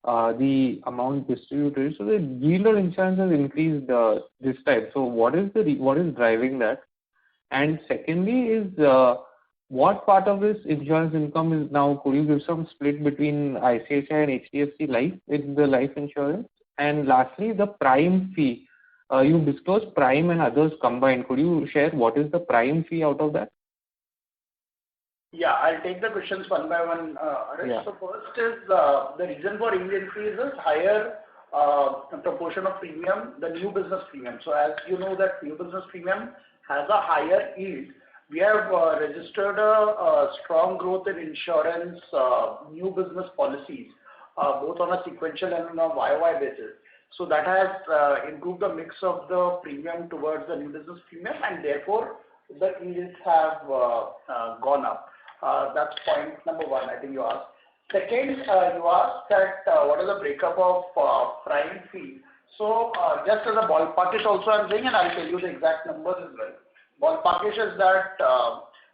the amount distributed, so the yield on insurance has increased this time. So what is driving that? And secondly is what part of this insurance income is now, could you give some split between ICICI and HDFC Life in the life insurance? And lastly, the prime fee. You disclosed prime and others combined. Could you share what is the prime fee out of that? Yeah, I'll take the questions one by one, Arash. Yeah. So first is the reason for yield increase is higher proportion of premium, the new business premium. So as you know that new business premium has a higher yield. We have registered a strong growth in insurance new business policies, both on a sequential and on a YoY basis. So that has improved the mix of the premium towards the new business premium, and therefore the yields have gone up. That's point number one, I think you asked. Second, you asked that what is the breakup of prime fee. So just as a ballparkish also I'm saying, and I'll tell you the exact numbers as well. Ballparkish is that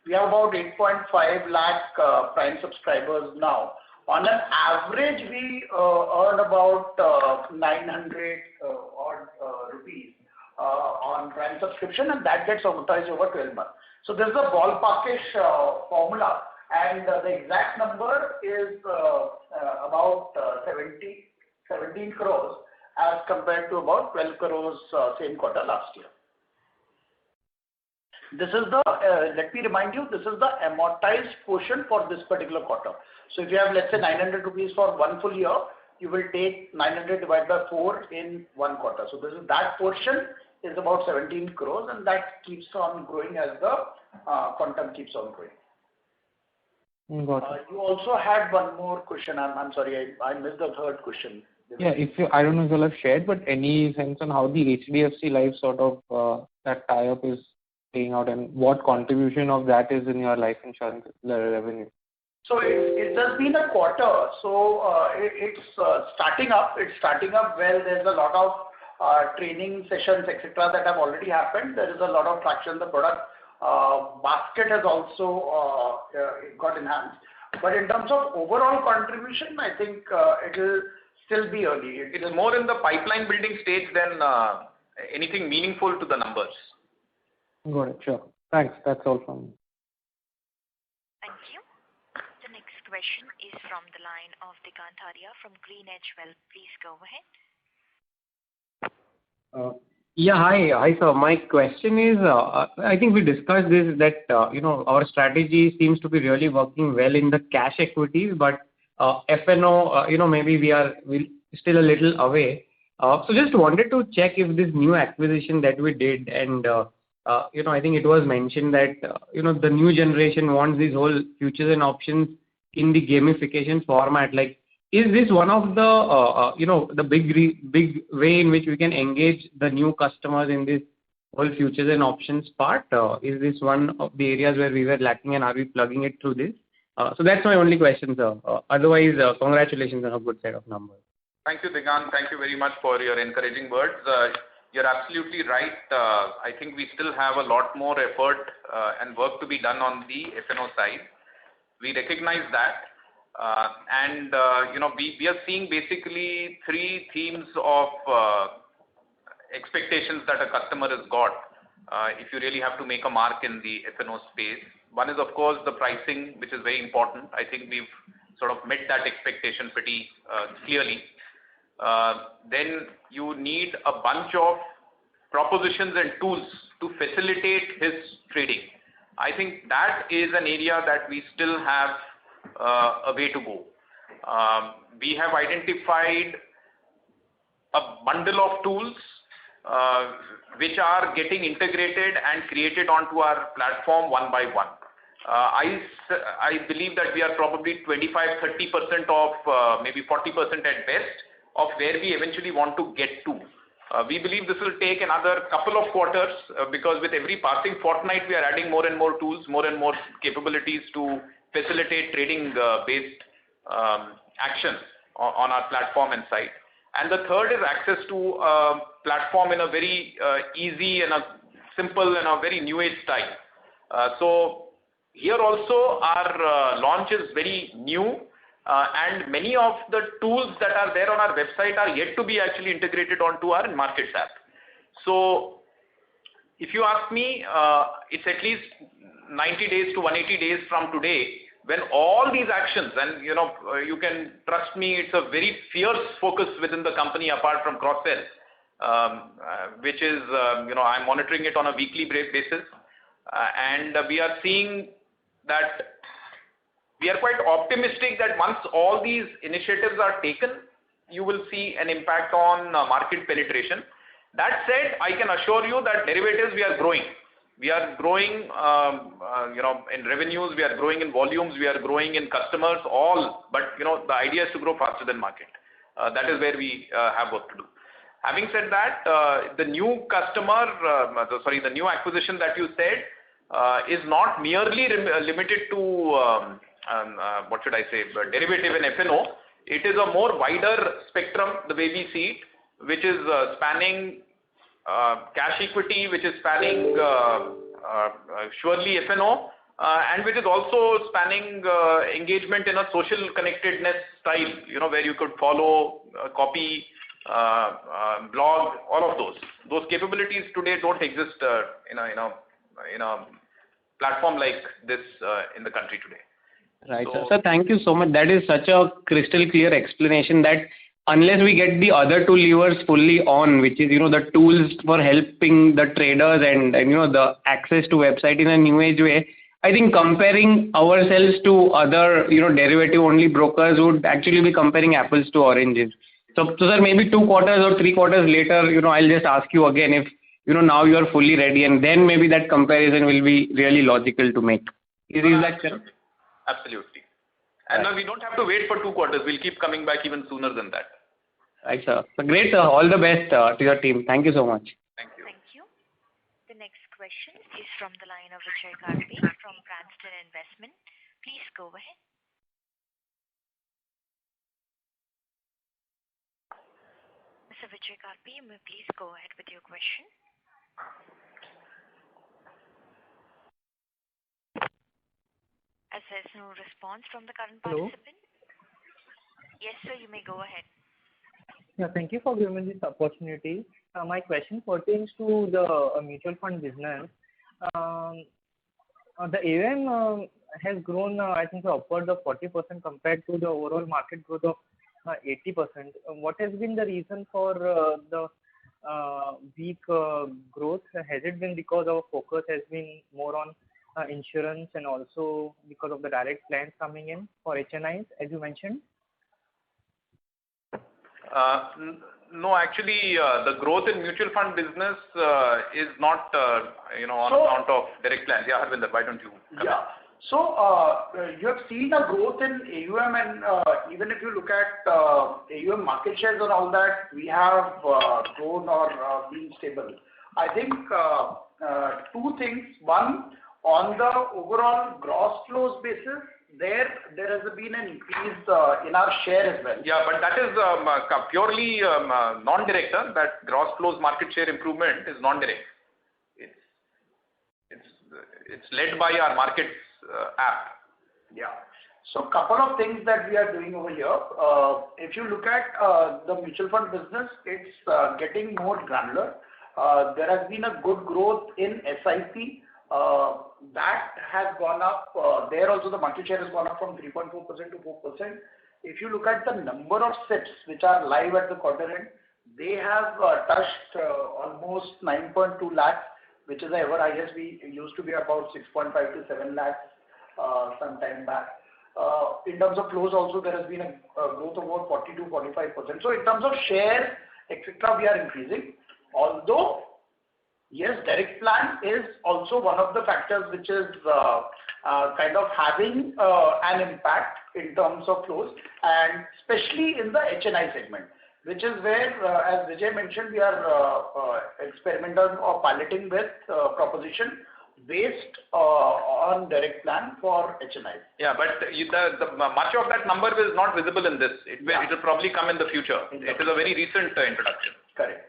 we have about 8.5 lakh prime subscribers now. On an average, we earn about 900 odd rupees on prime subscription, and that gets amortized over 12 months. So this is a ballparkish formula, and the exact number is about 17 crores as compared to about 12 crores same quarter last year. This is the, let me remind you, this is the amortized portion for this particular quarter. So if you have, let's say, 900 rupees for one full year, you will take 900 divided by 4 in one quarter. So this is that portion is about 17 crores, and that keeps on growing as the quantum keeps on growing. Got it. You also had one more question. I'm sorry, I missed the third question. Yeah, I don't know if you'll have shared, but any sense on how the HDFC Life sort of that tie-up is paying out, and what contribution of that is in your life insurance revenue? So it has been a quarter, so it's starting up. It's starting up well. There's a lot of training sessions, etc., that have already happened. There is a lot of traction. The product basket has also got enhanced. But in terms of overall contribution, I think it will still be early. It is more in the pipeline building stage than anything meaningful to the numbers. Got it. Sure. Thanks. That's all from me. Thank you. The next question is from the line of Digant Haria from GreenEdge Wealth. Please go ahead. Yeah, hi sir. My question is, I think we discussed this, that our strategy seems to be really working well in the cash equities, but F&O, maybe we're still a little away. So just wanted to check if this new acquisition that we did, and I think it was mentioned that the new generation wants these whole futures and options in the gamification format. Like, is this one of the the big way in which we can engage the new customers in this whole futures and options part? Is this one of the areas where we were lacking, and are we plugging it through this? So that's my only question, sir. Otherwise, congratulations on a good set of numbers. Thank you, Digant. Thank you very much for your encouraging words. you're absolutely right. I think we still have a lot more effort and work to be done on the F&O side. We recognize that. We are seeing basically three themes of expectations that a customer has got if you really have to make a mark in the F&O space. One is, of course, the pricing, which is very important. I think we've sort of met that expectation pretty clearly. Then you need a bunch of propositions and tools to facilitate his trading. I think that is an area that we still have a way to go. We have identified a bundle of tools which are getting integrated and created onto our platform one by one. I believe that we are probably 25-30% of maybe 40% at best of where we eventually want to get to. We believe this will take another couple of quarters because with every passing fortnight we are adding more and more tools, more and more capabilities to facilitate trading based action on our platform and site. And the third is access to a platform in a very easy and a simple and a very new age style. So here also our launch is very new and many of the tools that are there on our website are yet to be actually integrated onto our Markets app. So if you ask me, it's at least 90 days to 180 days from today when all these actions, and you can trust me, it's a very fierce focus within the company apart from cross-sell, which is, I'm monitoring it on a weekly basis. And we are seeing that we are quite optimistic that once all these initiatives are taken, you will see an impact on market penetration. That said, I can assure you that derivatives we are growing. We are growing, in revenues, we are growing in volumes, we are growing in customers, all. But, the idea is to grow faster than market. That is where we have work to do. Having said that, the new acquisition that you said is not merely limited to, derivative and F&O. It is a more wider spectrum, the way we see it, which is spanning cash equity, which is spanning surely F&O, and which is also spanning engagement in a social connectedness style, where you could follow, copy, blog, all of those. Those capabilities today don't exist in a platform like this in the country today. Right. So thank you so much. That is such a crystal clear explanation that unless we get the other two levers fully on, which is, the tools for helping the traders and the access to website in a new age way, I think comparing ourselves to other, derivative only brokers would actually be comparing apples to oranges. So sir, maybe 2 quarters or 3 quarters later, I'll just ask you again if, now you are fully ready, and then maybe that comparison will be really logical to make. Is that correct? Absolutely. And now we don't have to wait for 2 quarters. We'll keep coming back even sooner than that. Right, sir. So great, sir. All the best to your team. Thank you so much. Thank you. Thank you. The next question is from the line of Vijay Karpe from Cranston Investment. Please go ahead. Mr. Vijay Karpe, you may please go ahead with your question. As there's no response from the current participant. Yes, sir, you may go ahead. Yeah, thank you for giving me this opportunity. My question pertains to the mutual fund business. The AUM has grown, I think, upwards of 40% compared to the overall market growth of 80%. What has been the reason for the weak growth? Has it been because our focus has been more on insurance and also because of the direct plans coming in for HNIs, as you mentioned? No, actually, the growth in mutual fund business is not, on account of direct plans. Yeah, Harvinder, why don't you come in? So, you have seen a growth in AUM and even if you look at AUM market shares and all that, we have grown or been stable. I think 2 things. One, On the overall gross flows basis, there has been an increase in our share as well. Yeah, but that is purely non-direct. That gross flows market share improvement is non-direct. It's led by our markets app. Yeah. So couple of things that we are doing over here. If you look at the mutual fund business, it's getting more granular. There has been a good growth in SIP. That has gone up. There also the market share has gone up from 3.4% to 4%. If you look at the number of SIPs which are live at the quarter end, they have touched almost 9.2 lakhs, which is the ever highest. We used to be about 6.5 to 7 lakhs some time back. In terms of flows also, there has been a growth of about 40 to 45%. So in terms of share, etc., we are increasing. Although, yes, direct plan is also one of the factors which is kind of having an impact in terms of flows, and especially in the HNI segment, which is where, as Vijay mentioned, we are experimental or piloting with proposition based on direct plan for HNI. Yeah, but much of that number is not visible in this. It will probably come in the future. It is a very recent introduction. Correct.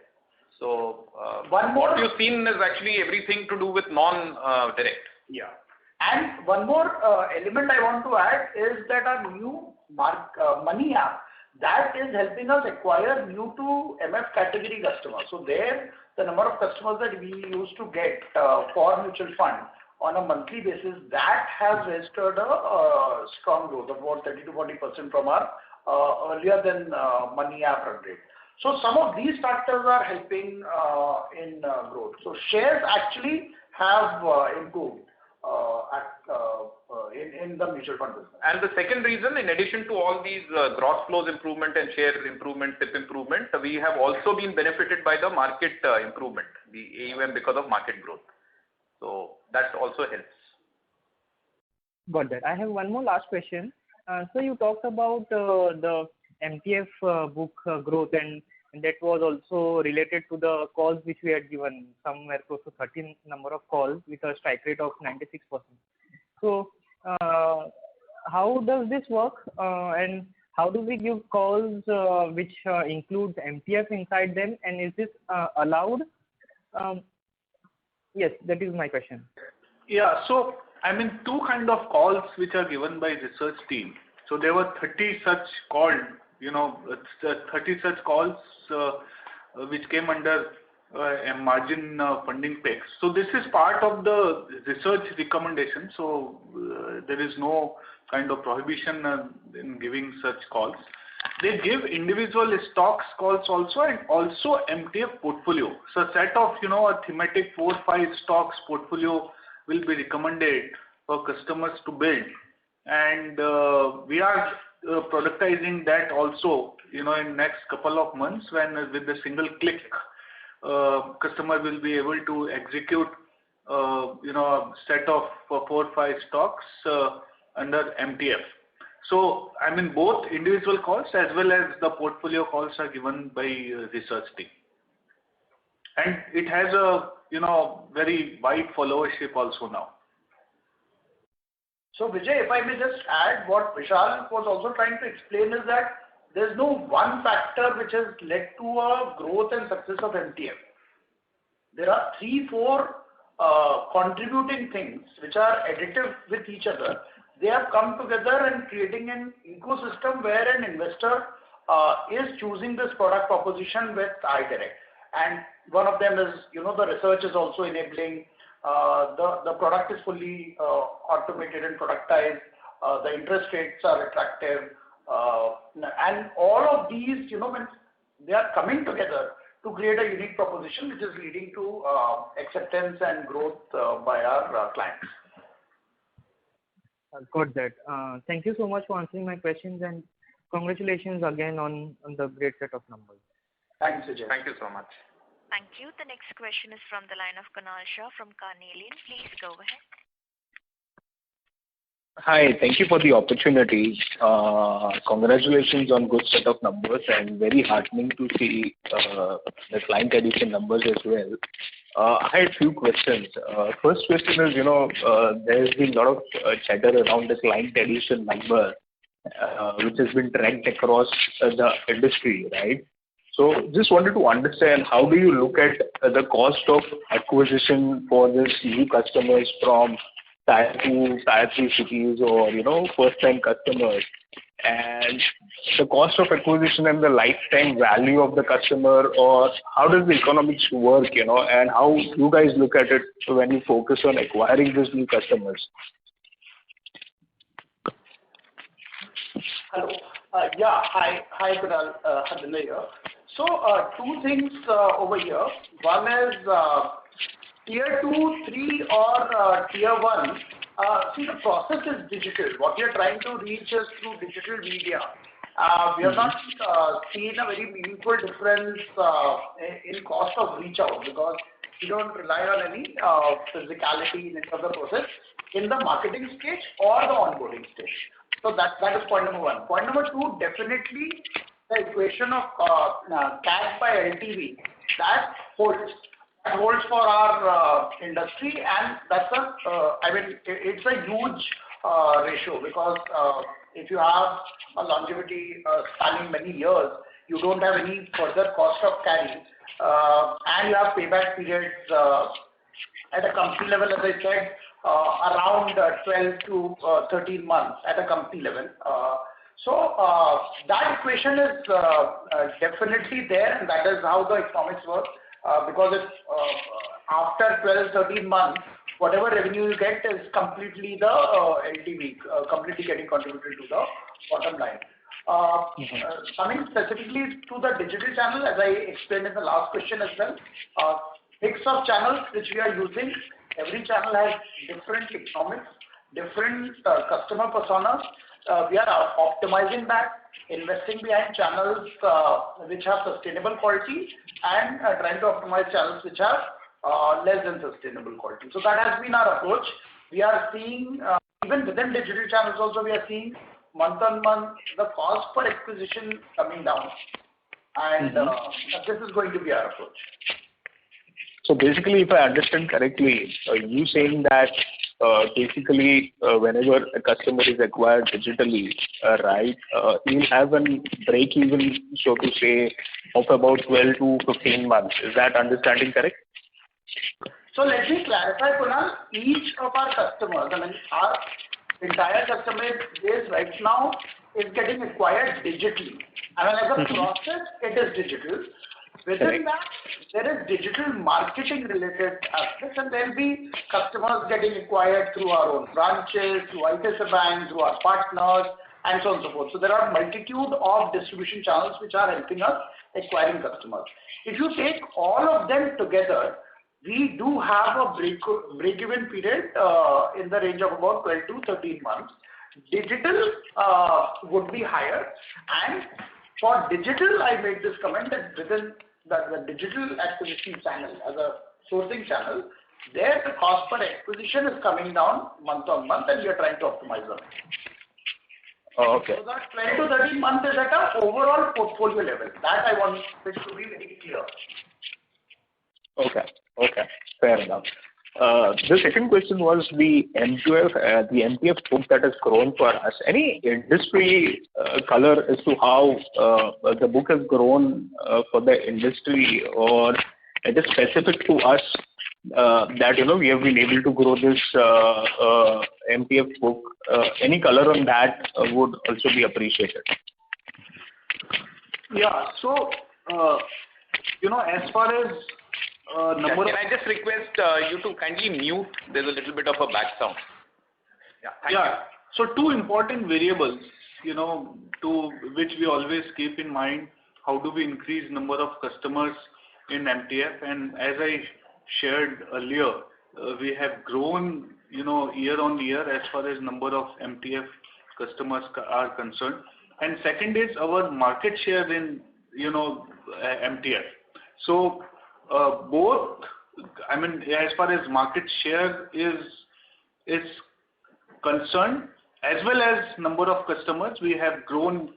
So what you've seen is actually everything to do with non-direct. Yeah. And one more element I want to add is that our new money app, that is helping us acquire new to MF category customers. So there, the number of customers that we used to get for mutual fund on a monthly basis, that has registered a strong growth of about 30 to 40% from our earlier than money app run rate. So some of these factors are helping in growth. So shares actually have improved in the mutual fund business. And the second reason, in addition to all these gross flows improvement and share improvement, tip improvement, we have also been benefited by the market improvement, the AUM, because of market growth. So that also helps. Got that. I have one more last question. So you talked about the MTF book growth, and that was also related to the calls which we had given, somewhere close to 13 number of calls with a strike rate of 96%. So how does this work, and how do we give calls which includes MTF inside them, and is this allowed? Yes, that is my question. Yeah, so I mean, two kind of calls which are given by research team. So there were 30 such called, 30 such calls which came under a margin funding picks. So this is part of the research recommendation. So there is no kind of prohibition in giving such calls. They give individual stocks calls also, and also MTF portfolio. So a set of, a thematic 4-5 stocks portfolio will be recommended for customers to build. And we are productizing that also, in next couple of months, when with a single click, customer will be able to execute, a set of 4-5 stocks under MTF. So, I mean, both individual calls as well as the portfolio calls are given by research team. And it has a, very wide followership also now. So Vijay, if I may just add, what Vishal was also trying to explain is that there's no one factor which has led to a growth and success of MTF. There are 3-4 contributing things which are additive with each other. They have come together and creating an ecosystem where an investor is choosing this product proposition with iDirect. And one of them is, the research is also enabling. The product is fully automated and productized. The interest rates are attractive. And all of these, when they are coming together to create a unique proposition which is leading to acceptance and growth by our clients. Got that. Thank you so much for answering my questions, and congratulations again on the great set of numbers. Thanks, Vijay. Thank you so much. Thank you. The next question is from the line of Kunal Shah from Carnelian. Please go ahead. Hi, thank you for the opportunity. Congratulations on good set of numbers, and very heartening to see the client addition numbers as well. I had few questions. First question is, there's been a lot of chatter around the client addition number, which has been tracked across the industry, right? So just wanted to understand, how do you look at the cost of acquisition for these new customers from Tier 2, Tier 3 cities, or, first-time customers, and the cost of acquisition and the lifetime value of the customer, or how does the economics work, and how you guys look at it when you focus on acquiring these new customers? Hello. Hi, Kunal. Harvinder here. So, two things over here. One is Tier 2, 3 or Tier 1. See, the process is digital. What we are trying to reach is through digital media. We have not seen a very meaningful difference in cost of reach out, because we don't rely on any physicality in the process in the marketing stage or the onboarding stage. So that is point number one. Point number two, definitely the equation of CAC by LTV, that holds. That holds for our industry, and that's it's a huge ratio, because if you have a longevity spanning many years, you don't have any further cost of carry, and you have payback periods at a company level, as I said, around 12 to 13 months at a company level. So that equation is definitely there, and that is how the economics work. Because it's after 12, 13 months, whatever revenue you get is completely the LTV, completely getting contributed to the bottom line. Coming specifically to the digital channel, as I explained in the last question as well, mix of channels which we are using, every channel has different economics, different customer personas. We are optimizing that, investing behind channels which have sustainable quality, and trying to optimize channels which have less than sustainable quality. So that has been our approach. We are seeing, even within digital channels also, we are seeing month on month the cost per acquisition coming down, and this is going to be our approach. So basically, if I understand correctly, you saying that basically whenever a customer is acquired digitally, right, you'll have a break even, so to say, of about 12 to 15 months. Is that understanding correct? So let me clarify, Kunal. Each of our customers, our entire customer base right now is getting acquired digitally. As a process, it is digital. Within that, there is digital marketing related aspects, and there will be customers getting acquired through our own branches, through ICICI Bank, through our partners, and so on and so forth. So there are multitude of distribution channels which are helping us acquiring customers. If you take all of them together, we do have a break-even period in the range of about 12 to 13 months. Digital would be higher, and for digital, I made this comment that within the digital acquisition channel as a sourcing channel, there the cost per acquisition is coming down month on month, and we are trying to optimize on it. Oh, okay. So that 12 to 13 months is at an overall portfolio level. That I want it to be very clear. Okay, fair enough. The second question was the MTF book that has grown for us. Any industry color as to how the book has grown for the industry, or it is specific to us that we have been able to grow this MTF book? Any color on that would also be appreciated. Yeah. So as far as can I just request you to kindly mute? There's a little bit of a back sound. Yeah. So two important variables, to which we always keep in mind: how do we increase number of customers in MTF? And as I shared earlier, we have grown, year on year as far as number of MTF customers are concerned. And second is our market share in, MTF. So both, as far as market share is concerned, as well as number of customers, we have grown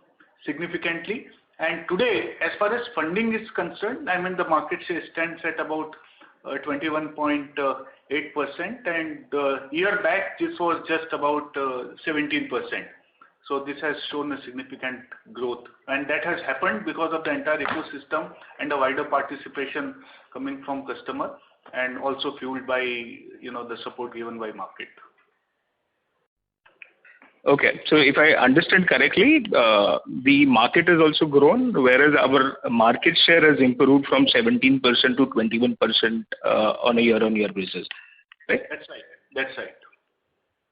significantly. And today, as far as funding is concerned, the market share stands at about 21.8%, and year back this was just about 17%. So this has shown a significant growth, and that has happened because of the entire ecosystem and a wider participation coming from customer, and also fueled by the support given by market. Okay, so if I understand correctly, the market has also grown, whereas our market share has improved from 17% to 21% on a year-on-year basis, right? That's right. That's right.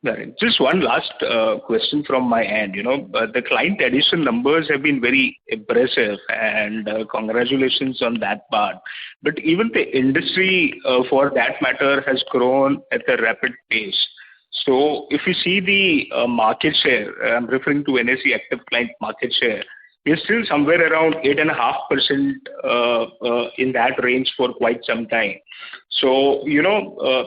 Right. Just one last question from my end. The client addition numbers have been very impressive, and congratulations on that part. But even the industry, for that matter, has grown at a rapid pace. So if you see the market share, I'm referring to NSE active client market share, we're still somewhere around 8.5% in that range for quite some time. So,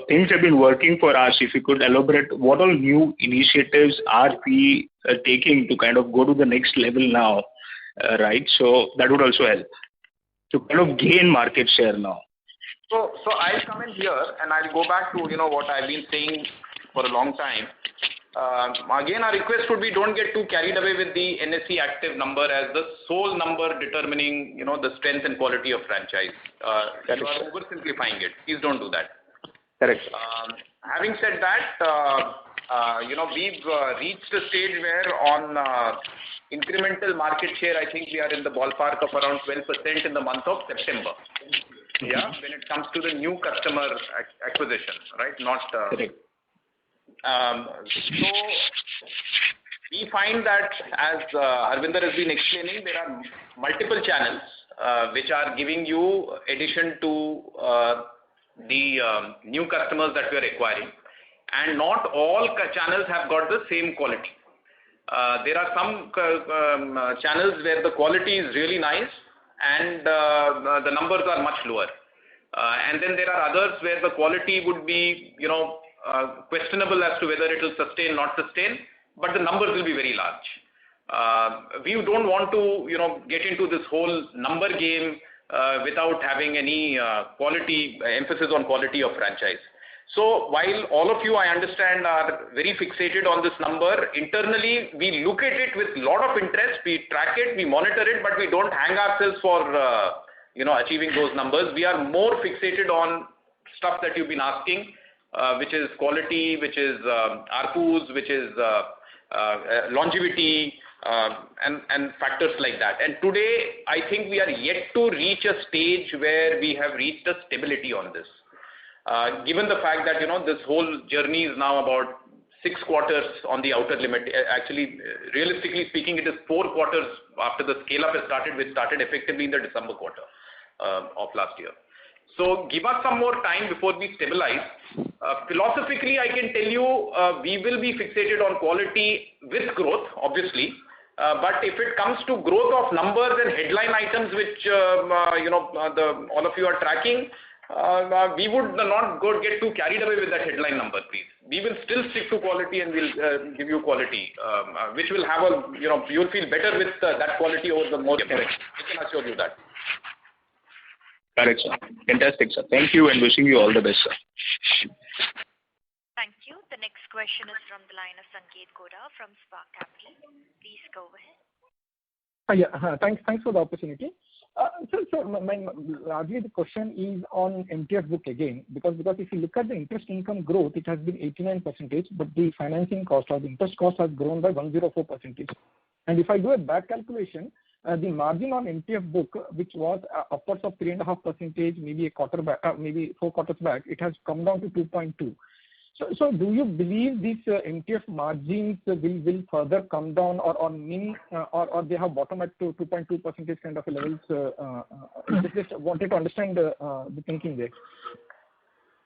things have been working for us. If you could elaborate, what all new initiatives are we taking to kind of go to the next level now, right? So that would also help to kind of gain market share now. So I'll come in here and I'll go back to, what I've been saying for a long time. Again, our request would be, don't get too carried away with the NSE active number as the sole number determining, the strength and quality of franchise. You are oversimplifying it. Please don't do that. Correct. Having said that, we've reached a stage where on incremental market share, I think we are in the ballpark of around 12% in the month of September. Yeah, when it comes to the new customer acquisition, right? Not. Correct. So we find that, as Harvinder has been explaining, there are multiple channels which are giving you addition to the new customers that we are acquiring, and not all channels have got the same quality. There are some channels where the quality is really nice and the numbers are much lower, and then there are others where the quality would be questionable as to whether it will sustain, not sustain, but the numbers will be very large. We don't want to, get into this whole number game without having any emphasis on quality of franchise. So while all of you, I understand, are very fixated on this number, internally we look at it with a lot of interest, we track it, we monitor it, but we don't hang ourselves for achieving those numbers. We are more fixated on stuff that you've been asking, which is quality, which is ARPUs, which is longevity, and factors like that. And today, I think we are yet to reach a stage where we have reached a stability on this. Given the fact that, this whole journey is now about 6 quarters on the outer limit. Actually, realistically speaking, it is 4 quarters after the scale-up has started, which started effectively in the December quarter of last year. So give us some more time before we stabilize. Philosophically, I can tell you, we will be fixated on quality with growth, obviously. But if it comes to growth of numbers and headline items, which all of you are tracking, we would not get too carried away with that headline number, please. We will still stick to quality and we'll give you quality, which will have you'll feel better with that quality over the more. Correct. I can assure you that. Correct, sir. Fantastic, sir. Thank you and wishing you all the best, sir. Thank you. The next question is from the line of Sanket Godha from Spark Capital. Please go ahead. Thanks for the opportunity. So largely the question is on MTF book again, because if you look at the interest income growth, it has been 89%, but the financing cost or the interest cost has grown by 104%. And if I do a back calculation, the margin on MTF book, which was upwards of 3.5%, maybe a quarter back, maybe 4 quarters back, it has come down to 2.2. So do you believe these MTF margins will further come down or mean or they have bottomed at 2.2% kind of levels? Just wanted to understand the thinking there.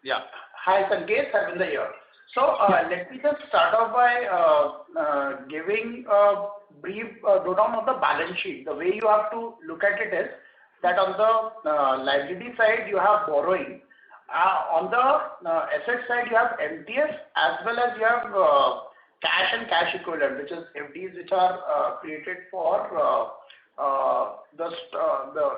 Yeah. Hi, Sanket, Harvinder here. So let me just start off by giving a brief rundown of the balance sheet. The way you have to look at it is that on the liability side, you have borrowing. On the asset side, you have MTF as well as you have cash and cash equivalent, which is FDs, which are created for the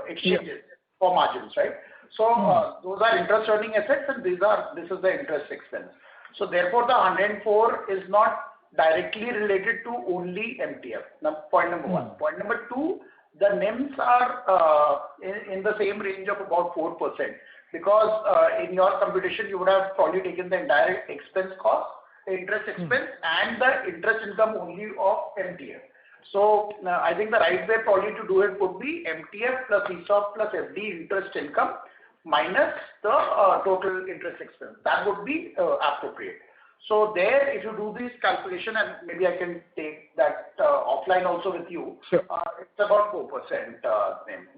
exchanges for margins, right? So those are interest earning assets, and this is the interest expense. So therefore, the 104 is not directly related to only MTF. Now, point number one. Point number two, the NIMs are in the same range of about 4%, because in your computation you would have probably taken the entire expense cost, interest expense, and the interest income only of MTF. So I think the right way probably to do it would be MTF plus ESOP plus FD interest income minus the total interest expense. That would be appropriate. So there, if you do this calculation, and maybe I can take that offline also with you, sure. It's about 4%,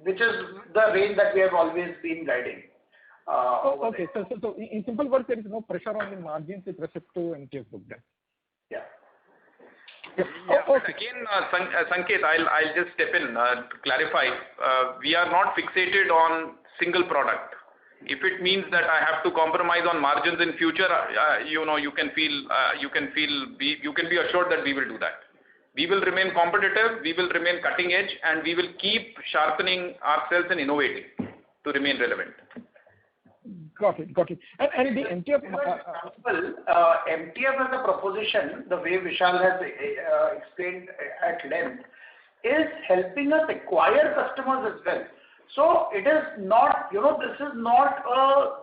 which is the range that we have always been guiding. Okay, so in simple words, there is no pressure on the margins with respect to MTF book then. Yeah. Okay. Again, Sanket, I'll just step in to clarify. We are not fixated on single product. If it means that I have to compromise on margins in future, you can be assured that we will do that. We will remain competitive, we will remain cutting edge, and we will keep sharpening ourselves and innovating to remain relevant. Got it. And the MTF... MTF as a proposition, the way Vishal has explained at length, is helping us acquire customers as well. So it is not, this is not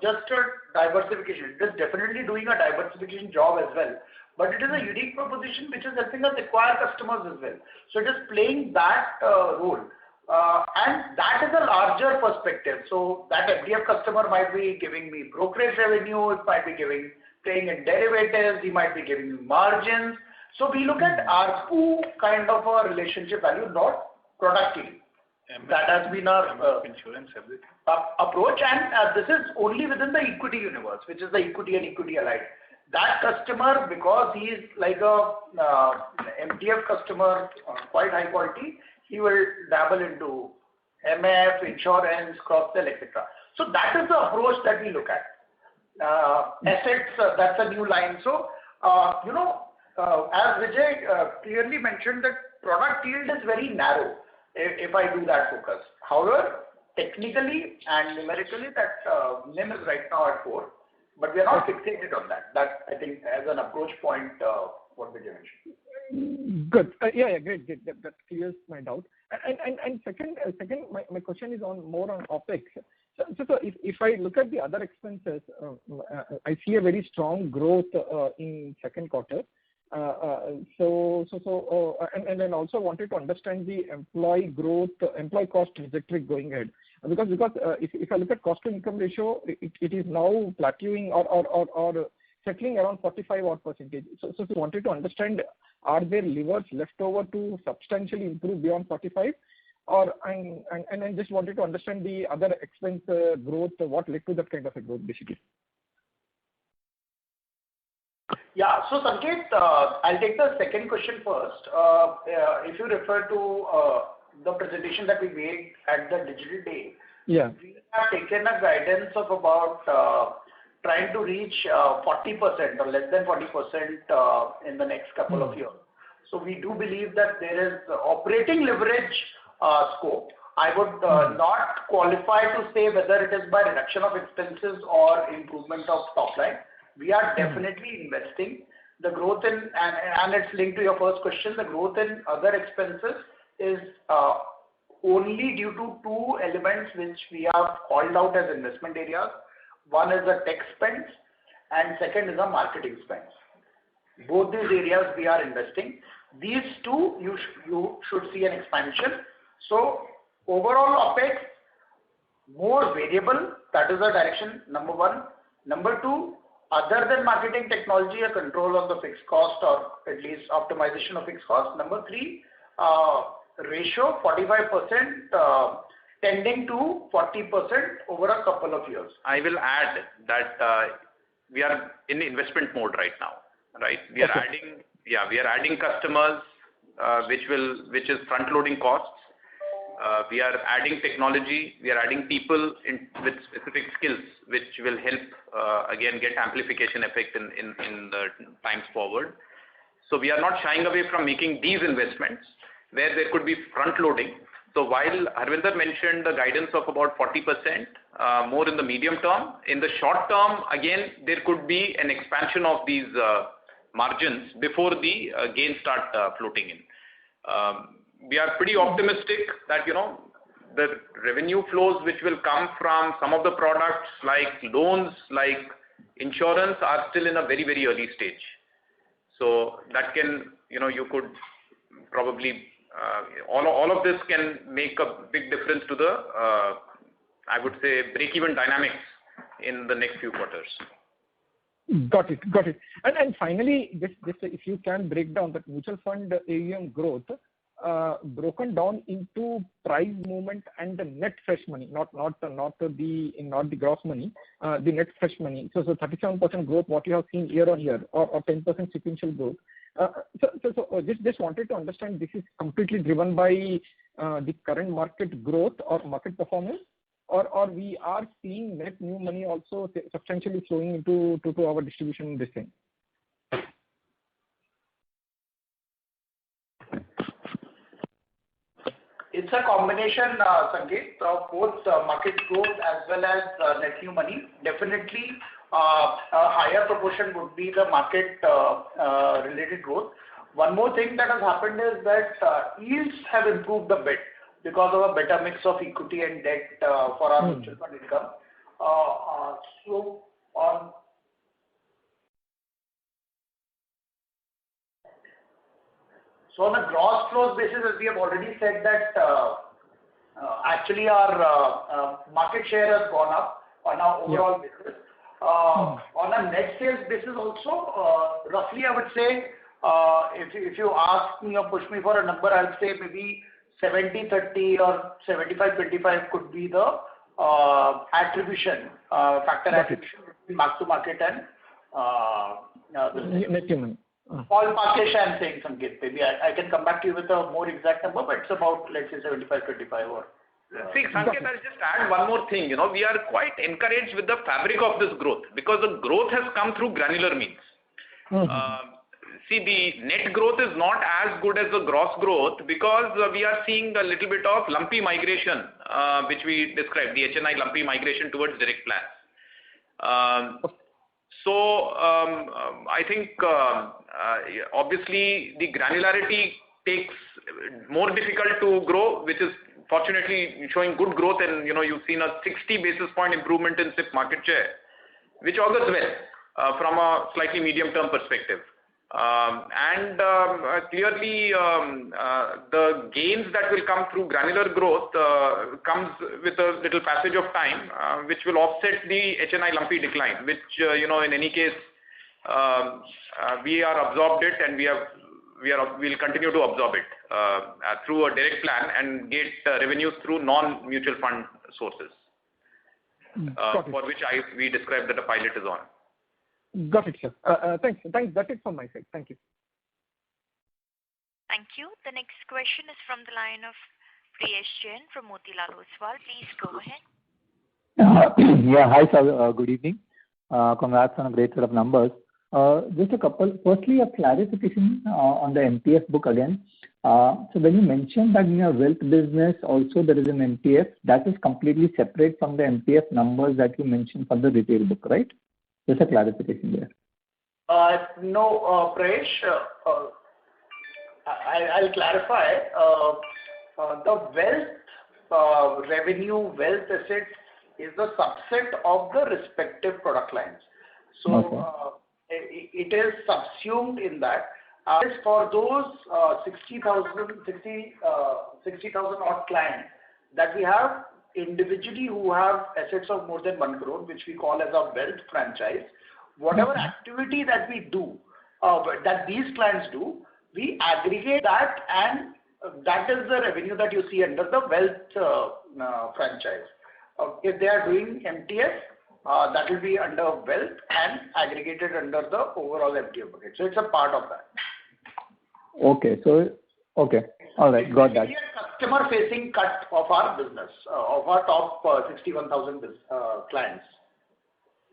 just a diversification. It is definitely doing a diversification job as well. But it is a unique proposition which is helping us acquire customers as well. So it is playing that role. And that is a larger perspective. So that FDF customer might be giving me brokerage revenue, it might be playing in derivatives, he might be giving me margins. So we look at ARPU kind of a relationship value, not productivity. That has been our insurance, everything. Approach, and this is only within the equity universe, which is the equity and equity allied. That customer, because he is like a MTF customer, quite high quality, he will dabble into MF, insurance, cross-sell, etc. So that is the approach that we look at. Assets, that's a new line. So, as Vijay clearly mentioned, that product yield is very narrow if I do that focus. However, technically and numerically, that NIM is right now at 4, but we are not fixated on that. That, I think, as an approach point, what Vijay mentioned. Good. Great. That clears my doubt. And second, my question is more on OpEx. So if I look at the other expenses, I see a very strong growth in second quarter. And then also wanted to understand the employee cost trajectory going ahead. Because if I look at cost to income ratio, it is now plateauing or settling around 45%. So we wanted to understand, are there levers left over to substantially improve beyond 45? And I just wanted to understand the other expense growth, what led to that kind of a growth basically. Yeah, so Sanket, I'll take the second question first. If you refer to the presentation that we made at the Digital Day, we have taken a guidance of about trying to reach 40% or less than 40% in the next couple of years. So we do believe that there is operating leverage scope. I would not qualify to say whether it is by reduction of expenses or improvement of top line. We are definitely investing. The growth in, and it's linked to your first question, the growth in other expenses is only due to two elements which we have called out as investment areas. One is the tech spends and second is the marketing spends. Both these areas we are investing. These two, you should see an expansion. So overall OpEx, more variable, that is the direction, number one. Number two, other than marketing technology, a control on the fixed cost or at least optimization of fixed cost. Number three, ratio 45% tending to 40% over a couple of years. I will add that we are in investment mode right now, right? We are adding customers, which is front loading costs. We are adding technology, we are adding people with specific skills, which will help again get amplification effect in the times forward. So we are not shying away from making these investments where there could be front loading. So while Harvinder mentioned the guidance of about 40%, more in the medium term. In the short term, again, there could be an expansion of these margins before the gains start floating in. We are pretty optimistic that, the revenue flows which will come from some of the products like loans, like insurance, are still in a very, very early stage. So that can, you could probably, all of this can make a big difference to the, I would say, break-even dynamics in the next few quarters. Got it. And finally, just if you can break down that mutual fund AUM growth, broken down into price movement and the net fresh money, not the gross money, the net fresh money. So 37% growth, what you have seen year on year, or 10% sequential growth. So just wanted to understand, this is completely driven by the current market growth or market performance, or we are seeing net new money also substantially flowing into our distribution this thing. It's a combination, Sanket, of both market growth as well as net new money. Definitely, a higher proportion would be the market related growth. One more thing that has happened is that yields have improved a bit because of a better mix of equity and debt for our mutual fund income. So on a gross flows basis, as we have already said that actually our market share has gone up on our overall basis. On a net sales basis also, roughly I would say, if you ask me or push me for a number, I would say maybe 70-30 or 75-25 could be the attribution, factor attribution between mark to market and net new money. Ballparkish, I'm saying, Sanket. Maybe I can come back to you with a more exact number, but it's about, let's say, 75-25 or. See, Sanket, I'll just add one more thing. We are quite encouraged with the fabric of this growth because the growth has come through granular means. See, the net growth is not as good as the gross growth because we are seeing a little bit of lumpy migration, which we described, the HNI lumpy migration towards direct plans. So I think obviously the granularity takes more difficult to grow, which is fortunately showing good growth, and you've seen a 60 basis point improvement in SIP market share, which augurs well from a slightly medium term perspective. And clearly the gains that will come through granular growth comes with a little passage of time, which will offset the HNI lumpy decline, which in any case we are absorbed it, and we'll continue to absorb it through a direct plan and get revenues through non-mutual fund sources, for which we described that a pilot is on. Got it, sir. Thanks. That's it from my side. Thank you. Thank you. The next question is from the line of Priyesh Jain from Motilal Oswal. Please go ahead. Yeah, hi, sir. Good evening. Congrats on a great set of numbers. Just a couple. Firstly, a clarification on the MTF book again. So when you mentioned that in your wealth business also there is an MTF, that is completely separate from the MTF numbers that you mentioned for the retail book, right? Just a clarification there. No, Prayesh, I'll clarify. The wealth revenue, wealth assets is the subset of the respective product lines. So it is subsumed in that. As for those 60,000 odd clients that we have individually who have assets of more than 1 crore, which we call as a wealth franchise, whatever activity that we do, that these clients do, we aggregate that, and that is the revenue that you see under the wealth franchise. If they are doing MTF, that will be under wealth and aggregated under the overall MTF bucket. So it's a part of that. Okay. All right. Got that. It's a customer-facing cut of our business, of our top 61,000 clients.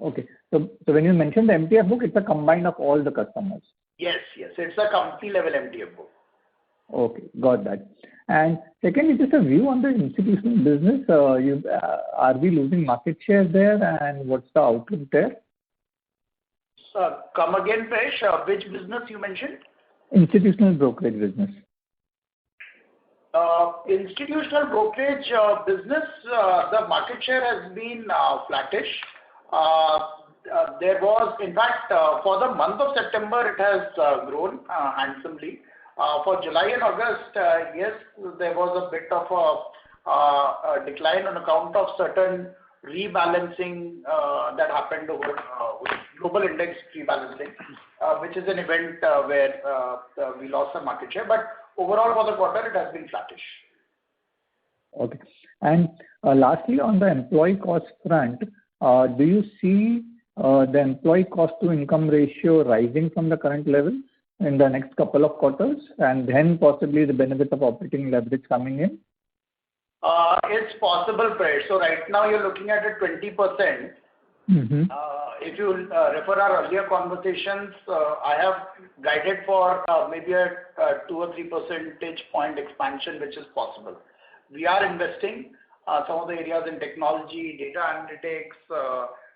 Okay. So when you mention the MTF book, it's a combine of all the customers. Yes. It's a company level MTF book. Okay, got that. And secondly, just a view on the institutional business. Are we losing market share there, and what's the outlook there? Come again, Prayesh. Which business you mentioned? Institutional brokerage business. Institutional brokerage business, the market share has been flattish. There was, in fact, for the month of September, it has grown handsomely. For July and August, yes, there was a bit of a decline on account of certain rebalancing that happened over global index rebalancing, which is an event where we lost some market share. But overall, for the quarter, it has been flattish. Okay. And lastly, on the employee cost front, do you see the employee cost to income ratio rising from the current level in the next couple of quarters, and then possibly the benefit of operating leverage coming in? It's possible, Prayesh. So right now you're looking at a 20%. If you refer our earlier conversations, I have guided for maybe a 2 or 3 percentage point expansion, which is possible. We are investing some of the areas in technology, data analytics,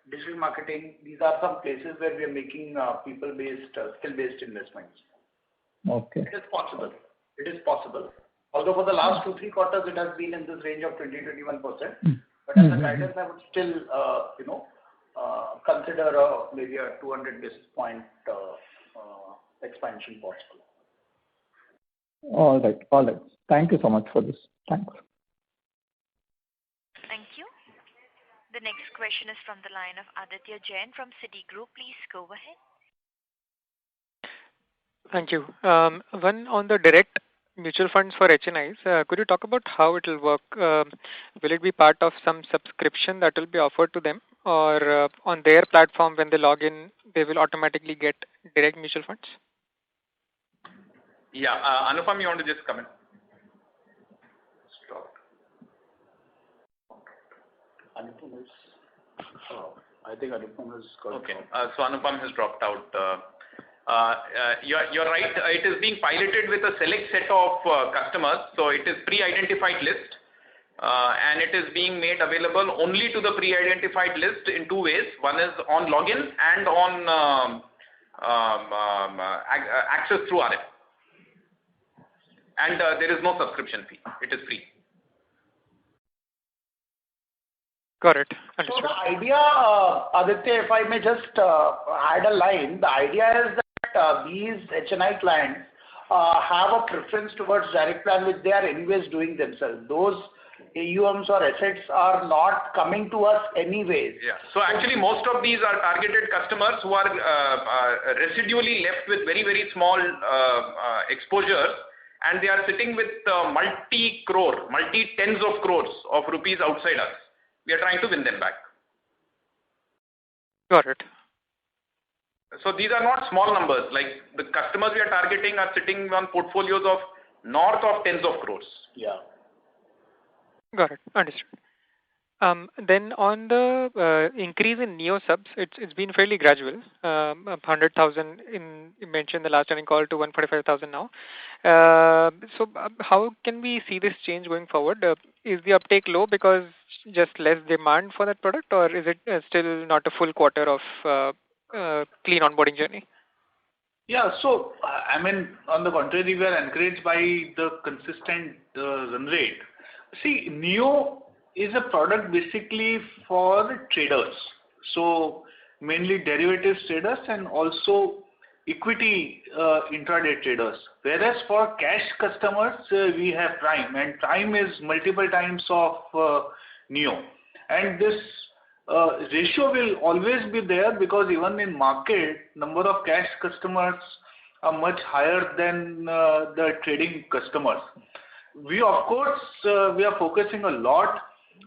digital marketing. These are some places where we are making people-based, skill-based investments. Okay. It is possible. It is possible. Although for the last 2-3 quarters, it has been in this range of 20-21%. But as a guidance, I would still, consider maybe a 200 basis point expansion possible. All right. All right. Thank you so much for this. Thanks. Thank you. The next question is from the line of Aditya Jain from Citigroup. Please go ahead. Thank you. One on the direct mutual funds for HNIs. Could you talk about how it will work? Will it be part of some subscription that will be offered to them, or on their platform when they log in, they will automatically get direct mutual funds? Yeah, Anupam, you want to just come in? I think Anupam has got okay. So Anupam has dropped out. You're right. It is being piloted with a select set of customers. So it is pre-identified list, and it is being made available only to the pre-identified list in 2 ways. One is on login and on access through RM. And there is no subscription fee. It is free. Got it. Understood. So the idea, Aditya, if I may just add a line, the idea is that these HNI clients have a preference towards direct plan, which they are anyways doing themselves. Those AUMs or assets are not coming to us anyways. Yeah. So actually most of these are targeted customers who are residually left with very, very small exposures, and they are sitting with multi-crore, multi-tens of crores of rupees outside us. We are trying to win them back. Got it. So these are not small numbers. Like the customers we are targeting are sitting on portfolios of north of tens of crores. Yeah. Got it. Understood. Then on the increase in Neo subs, it's been fairly gradual. 100,000 you mentioned the last earnings call to 145,000 now. So how can we see this change going forward? Is the uptake low because just less demand for that product, or is it still not a full quarter of clean onboarding journey? Yeah, so I mean, on the contrary, we are encouraged by the consistent run rate. See, Neo is a product basically for traders. So mainly derivatives traders and also equity intraday traders. Whereas for cash customers, we have Prime, and Prime is multiple times of Neo. And this ratio will always be there because even in market, number of cash customers are much higher than the trading customers. We, of course, we are focusing a lot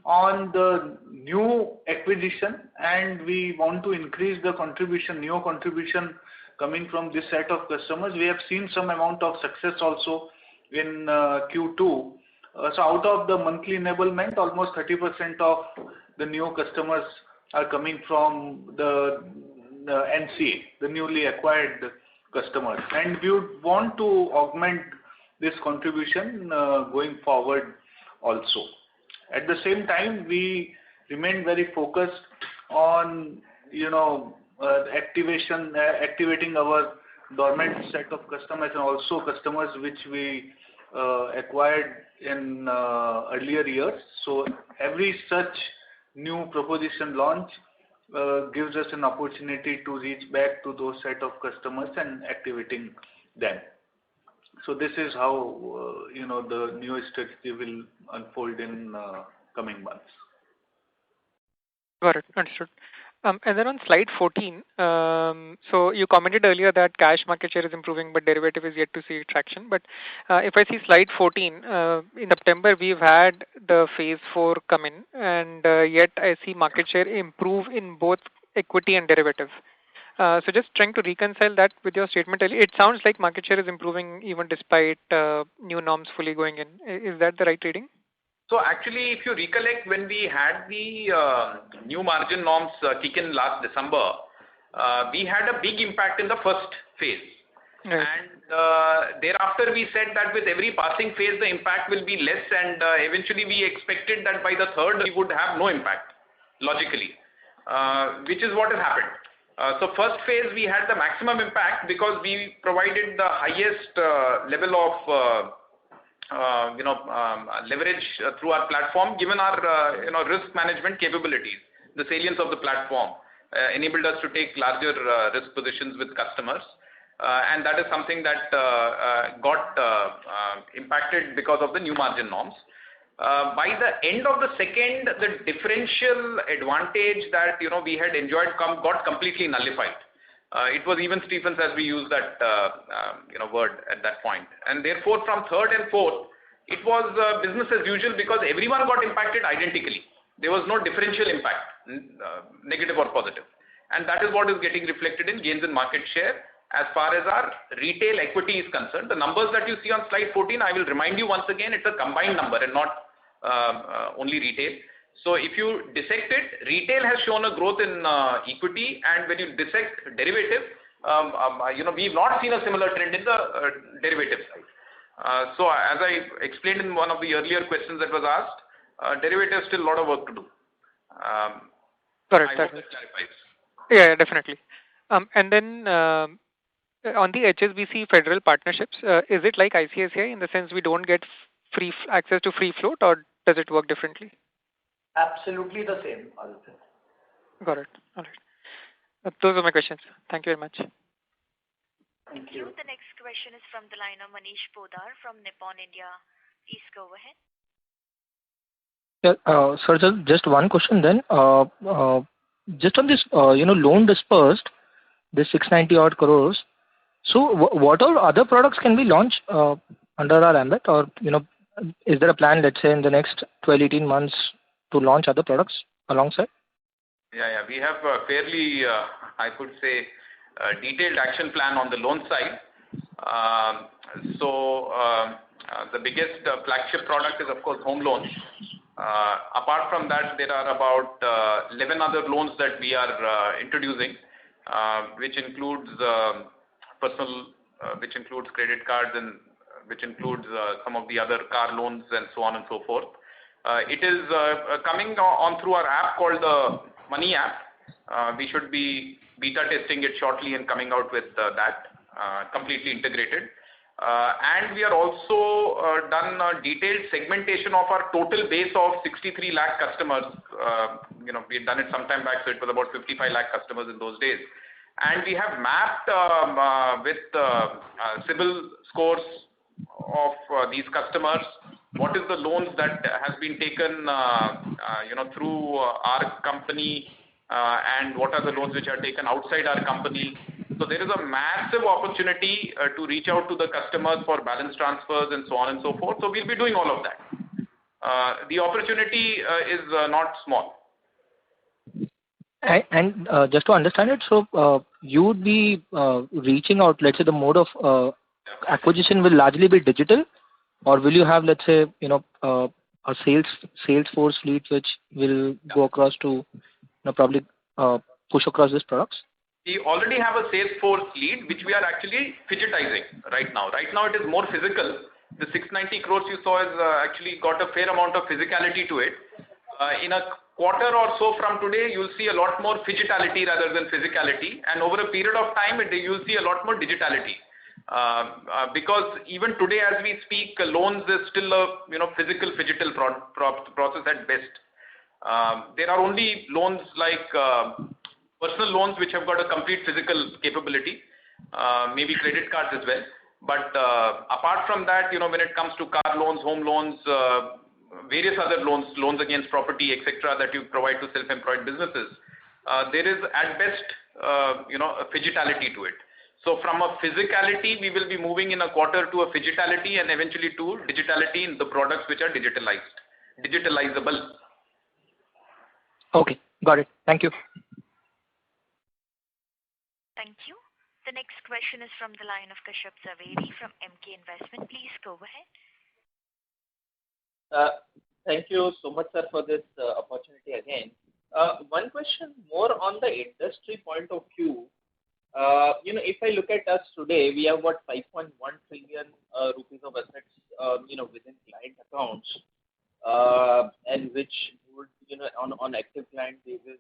on the new acquisition, and we want to increase the contribution, Neo contribution coming from this set of customers. We have seen some amount of success also in Q2. So out of the monthly enablement, almost 30% of the new customers are coming from the NCA, the newly acquired customers. And we would want to augment this contribution going forward also. At the same time, we remain very focused on activating our dormant set of customers and also customers which we acquired in earlier years. So every such new proposition launch gives us an opportunity to reach back to those set of customers and activating them. So this is how the new strategy will unfold in coming months. Got it. Understood. And then on slide 14, so you commented earlier that cash market share is improving, but derivative is yet to see traction. But if I see slide 14, in September we've had the phase 4 come in, and yet I see market share improve in both equity and derivative. So just trying to reconcile that with your statement earlier. It sounds like market share is improving even despite new norms fully going in. Is that the right reading? So actually, if you recollect, when we had the new margin norms kick in last December, we had a big impact in the first phase. Right. And thereafter we said that with every passing phase, the impact will be less, and eventually we expected that by the third we would have no impact, logically, which is what has happened. So first phase we had the maximum impact because we provided the highest level of leverage through our platform, given our risk management capabilities. The salience of the platform enabled us to take larger risk positions with customers, and that is something that got impacted because of the new margin norms. By the end of the second, the differential advantage that we had enjoyed got completely nullified. It was even Stephens as we use that word at that point, and therefore from third and fourth it was business as usual because everyone got impacted identically. There was no differential impact, negative or positive, and that is what is getting reflected in gains in market share. As far as our retail equity is concerned, the numbers that you see on slide 14, I will remind you once again, it's a combined number and not only retail. So if you dissect it, retail has shown a growth in equity, and when you dissect derivative, we've not seen a similar trend in the derivative side. So as I explained in one of the earlier questions that was asked, derivative still a lot of work to do. Correct. I hope that clarifies. Yeah, definitely. And then on the HSBC federal partnerships, is it like ICICI in the sense we don't get free access to free float, or does it work differently? Absolutely the same, Aditya. Got it. All right. Those are my questions. Thank you very much. Thank you. The next question is from the line of Manish Podar from Nippon India. Please go ahead. Yeah, sir, just one question then. Just on this, loan dispersed, this 690 odd crores. So, what all other products can we launch under our ambit, or is there a plan, let's say, in the next 12-18 months to launch other products alongside? Yeah, we have a fairly, I could say, detailed action plan on the loan side. The biggest flagship product is, of course, home loans. Apart from that, there are about 11 other loans that we are introducing, which includes which includes credit cards, and which includes some of the other car loans and so on and so forth. It is coming on through our app called the Money app. We should be beta testing it shortly and coming out with that completely integrated. And we are also done a detailed segmentation of our total base of 63 lakh customers. We had done it some time back, so it was about 55 lakh customers in those days. And we have mapped with CIBIL scores of these customers, what is the loans that has been taken through our company, and what are the loans which are taken outside our company. So there is a massive opportunity to reach out to the customers for balance transfers and so on and so forth. So we'll be doing all of that. The opportunity is not small. And just to understand it, so you would be reaching out, let's say the mode of acquisition will largely be digital, or will you have, let's say, a sales force fleet which will go across to probably push across these products? We already have a sales force lead, which we are actually digitizing right now. Right now it is more physical, The 690 crores you saw has actually got a fair amount of physicality to it. In a quarter or so from today, you'll see a lot more physicality rather than physicality, and over a period of time, you'll see a lot more digitality. Because even today, as we speak, loans is still a physical process at best. There are only loans like personal loans which have got a complete physical capability, maybe credit cards as well. But apart from that, when it comes to car loans, home loans, various other loans against property, etc., that you provide to self-employed businesses, there is at best, a physicality to it. So from a physicality, we will be moving in a quarter to a physicality and eventually to digitality in the products which are digitalizable. Okay, got it. Thank you. Thank you. The next question is from the line of Kashyap Zaveri from Emkay Investment. Please go ahead. Thank you so much, sir, for this opportunity again. One question more on the industry point of view. If I look at us today, we have about 5.1 trillion rupees of assets, within client accounts, and which would, on active client basis,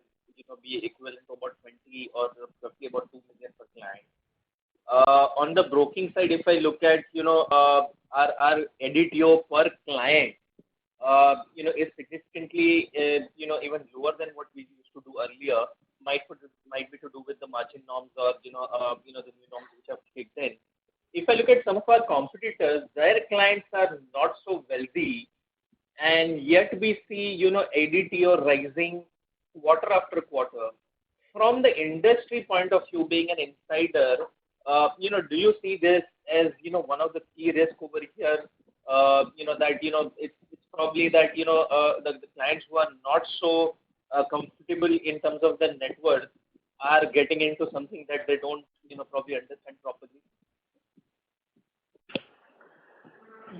be equivalent to about 20 or roughly about 2 million per client. On the broking side, if I look at, our ADTO per client, is significantly, even lower than what we used to do earlier. Might be to do with the margin norms or, the new norms which have kicked in. If I look at some of our competitors, their clients are not so wealthy, and yet we see, ADTO rising quarter after quarter. From the industry point of view, being an insider, do you see this as, one of the key risks over here, that, it's probably that, the clients who are not so comfortable in terms of the net worth are getting into something that they don't, probably understand properly?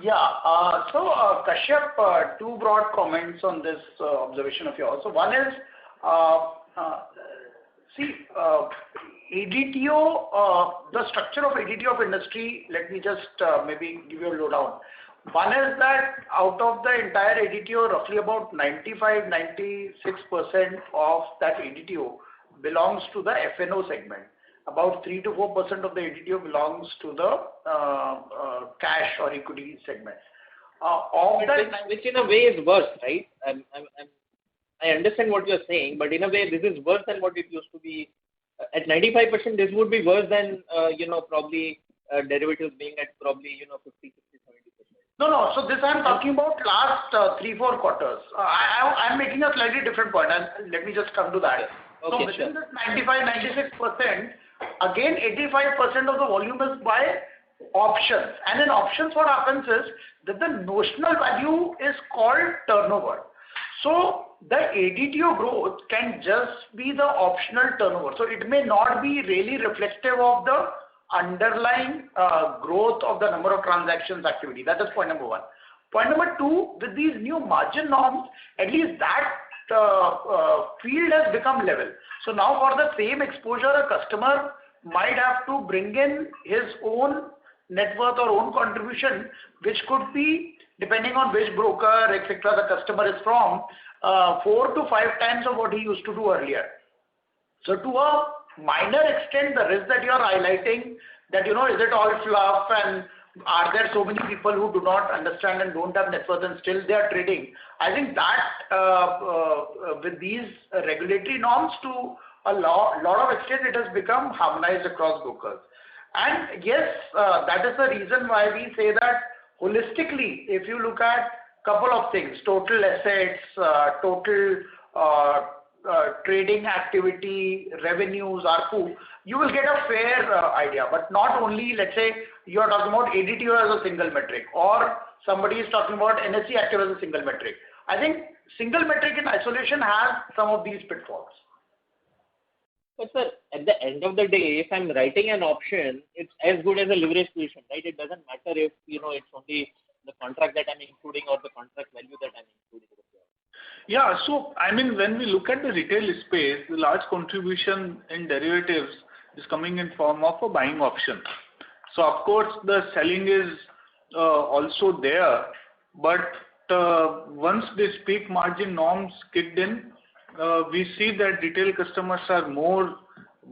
Yeah. So, Kashyap, two broad comments on this observation of yours. So, one is, ADTO, the structure of ADTO of industry, let me just maybe give you a lowdown. One is that out of the entire ADTO, roughly about 95-96% of that ADTO belongs to the F&O segment. About 3-4% of the ADTO belongs to the cash or equity segment. Which in a way is worse, right? I understand what you're saying, but in a way this is worse than what it used to be. At 95%, this would be worse than, probably derivatives being at probably, 50, 60, 70%. No. So this I'm talking about last 3-4 quarters. I'm making a slightly different point, and let me just come to that. Okay, so within this 95-96%, again 85% of the volume is by options. And in options, what happens is that the notional value is called turnover. So the ADTO growth can just be the optional turnover. So it may not be really reflective of the underlying growth of the number of transactions activity. That is point number one. Point number two, with these new margin norms, at least that field has become level. So now for the same exposure, a customer might have to bring in his own net worth or own contribution, which could be, depending on which broker, etc., the customer is from, 4 to 5 times of what he used to do earlier. So to a minor extent, the risk that you are highlighting, that, is it all fluff and are there so many people who do not understand and don't have net worth and still they are trading? I think that with these regulatory norms, to a lot of extent, it has become harmonized across brokers. And yes, that is the reason why we say that holistically, if you look at couple of things, total assets, total trading activity, revenues, ARPU, you will get a fair idea. But not only, let's say, you are talking about ADTO as a single metric, or somebody is talking about NSE active as a single metric. I think single metric in isolation has some of these pitfalls. But sir, at the end of the day, if I'm writing an option, it's as good as a leverage position, right? It doesn't matter if, it's only the contract that I'm including or the contract value that I'm including. Yeah, so when we look at the retail space, the large contribution in derivatives is coming in form of a buying option. So of course the selling is also there, but once these peak margin norms kicked in, we see that retail customers are more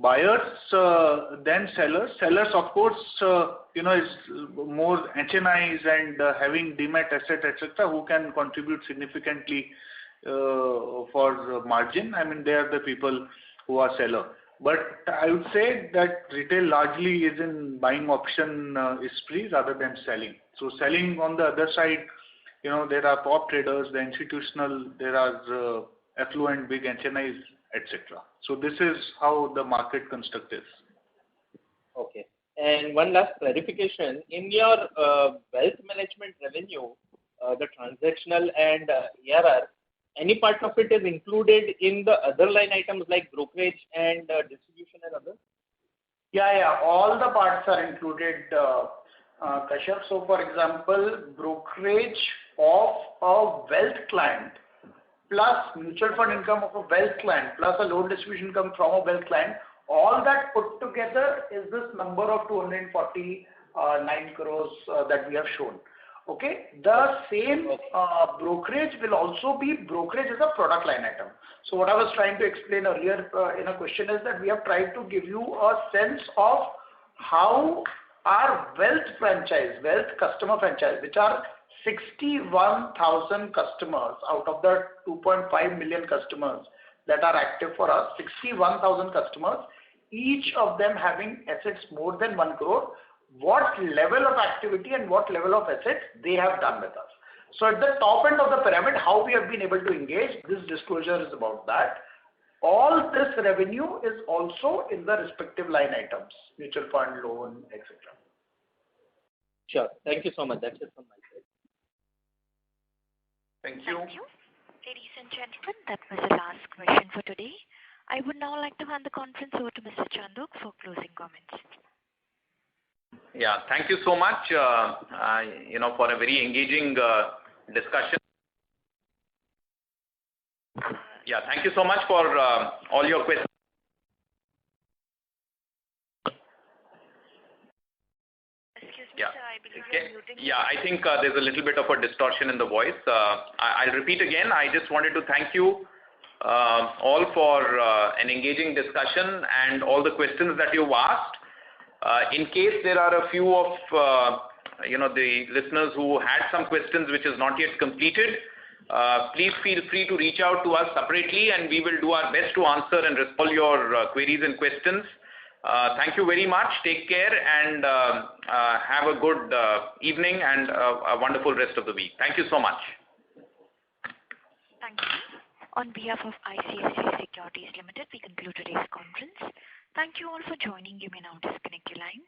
buyers than sellers. Sellers, of course, is more HNIs and having demat asset, etc., who can contribute significantly for margin. I mean, they are the people who are seller. But I would say that retail largely is in buying option spree rather than selling. So selling on the other side, there are prop traders, the institutional, there are affluent big HNIs, etc. So this is how the market construct is. Okay. And one last clarification. In your wealth management revenue, the transactional and ARR, any part of it is included in the other line items like brokerage and distribution and others? Yeah. All the parts are included, Kashyap. So, for example, brokerage of a wealth client plus mutual fund income of a wealth client plus a loan distribution income from a wealth client, all that put together is this number of 249 crores that we have shown. Okay. The same brokerage will also be brokerage as a product line item. So what I was trying to explain earlier in a question is that we have tried to give you a sense of how our wealth customer franchise, which are 61,000 customers out of the 2.5 million customers that are active for us, 61,000 customers, each of them having assets more than 1 crore, what level of activity and what level of assets they have done with us. So at the top end of the pyramid, how we have been able to engage, this disclosure is about that. All this revenue is also in the respective line items, mutual fund, loan, etc. Sure. Thank you so much. That's it from my side. Thank you. Thank you. Ladies and gentlemen, that was the last question for today. I would now like to hand the conference over to Mr. Chandok for closing comments. Yeah, thank you so much, for a very engaging discussion. Yeah, thank you so much for all your questions. Excuse me, sir, I believe you're muting. Yeah, I think there's a little bit of a distortion in the voice. I'll repeat again. I just wanted to thank you all for an engaging discussion and all the questions that you've asked. In case there are a few of the listeners who had some questions which is not yet completed, please feel free to reach out to us separately and we will do our best to answer and respond your queries and questions. Thank you very much. Take care and have a good evening and a wonderful rest of the week. Thank you so much. Thank you. On behalf of ICICI Securities Limited, we conclude today's conference. Thank you all for joining. You may now disconnect your lines.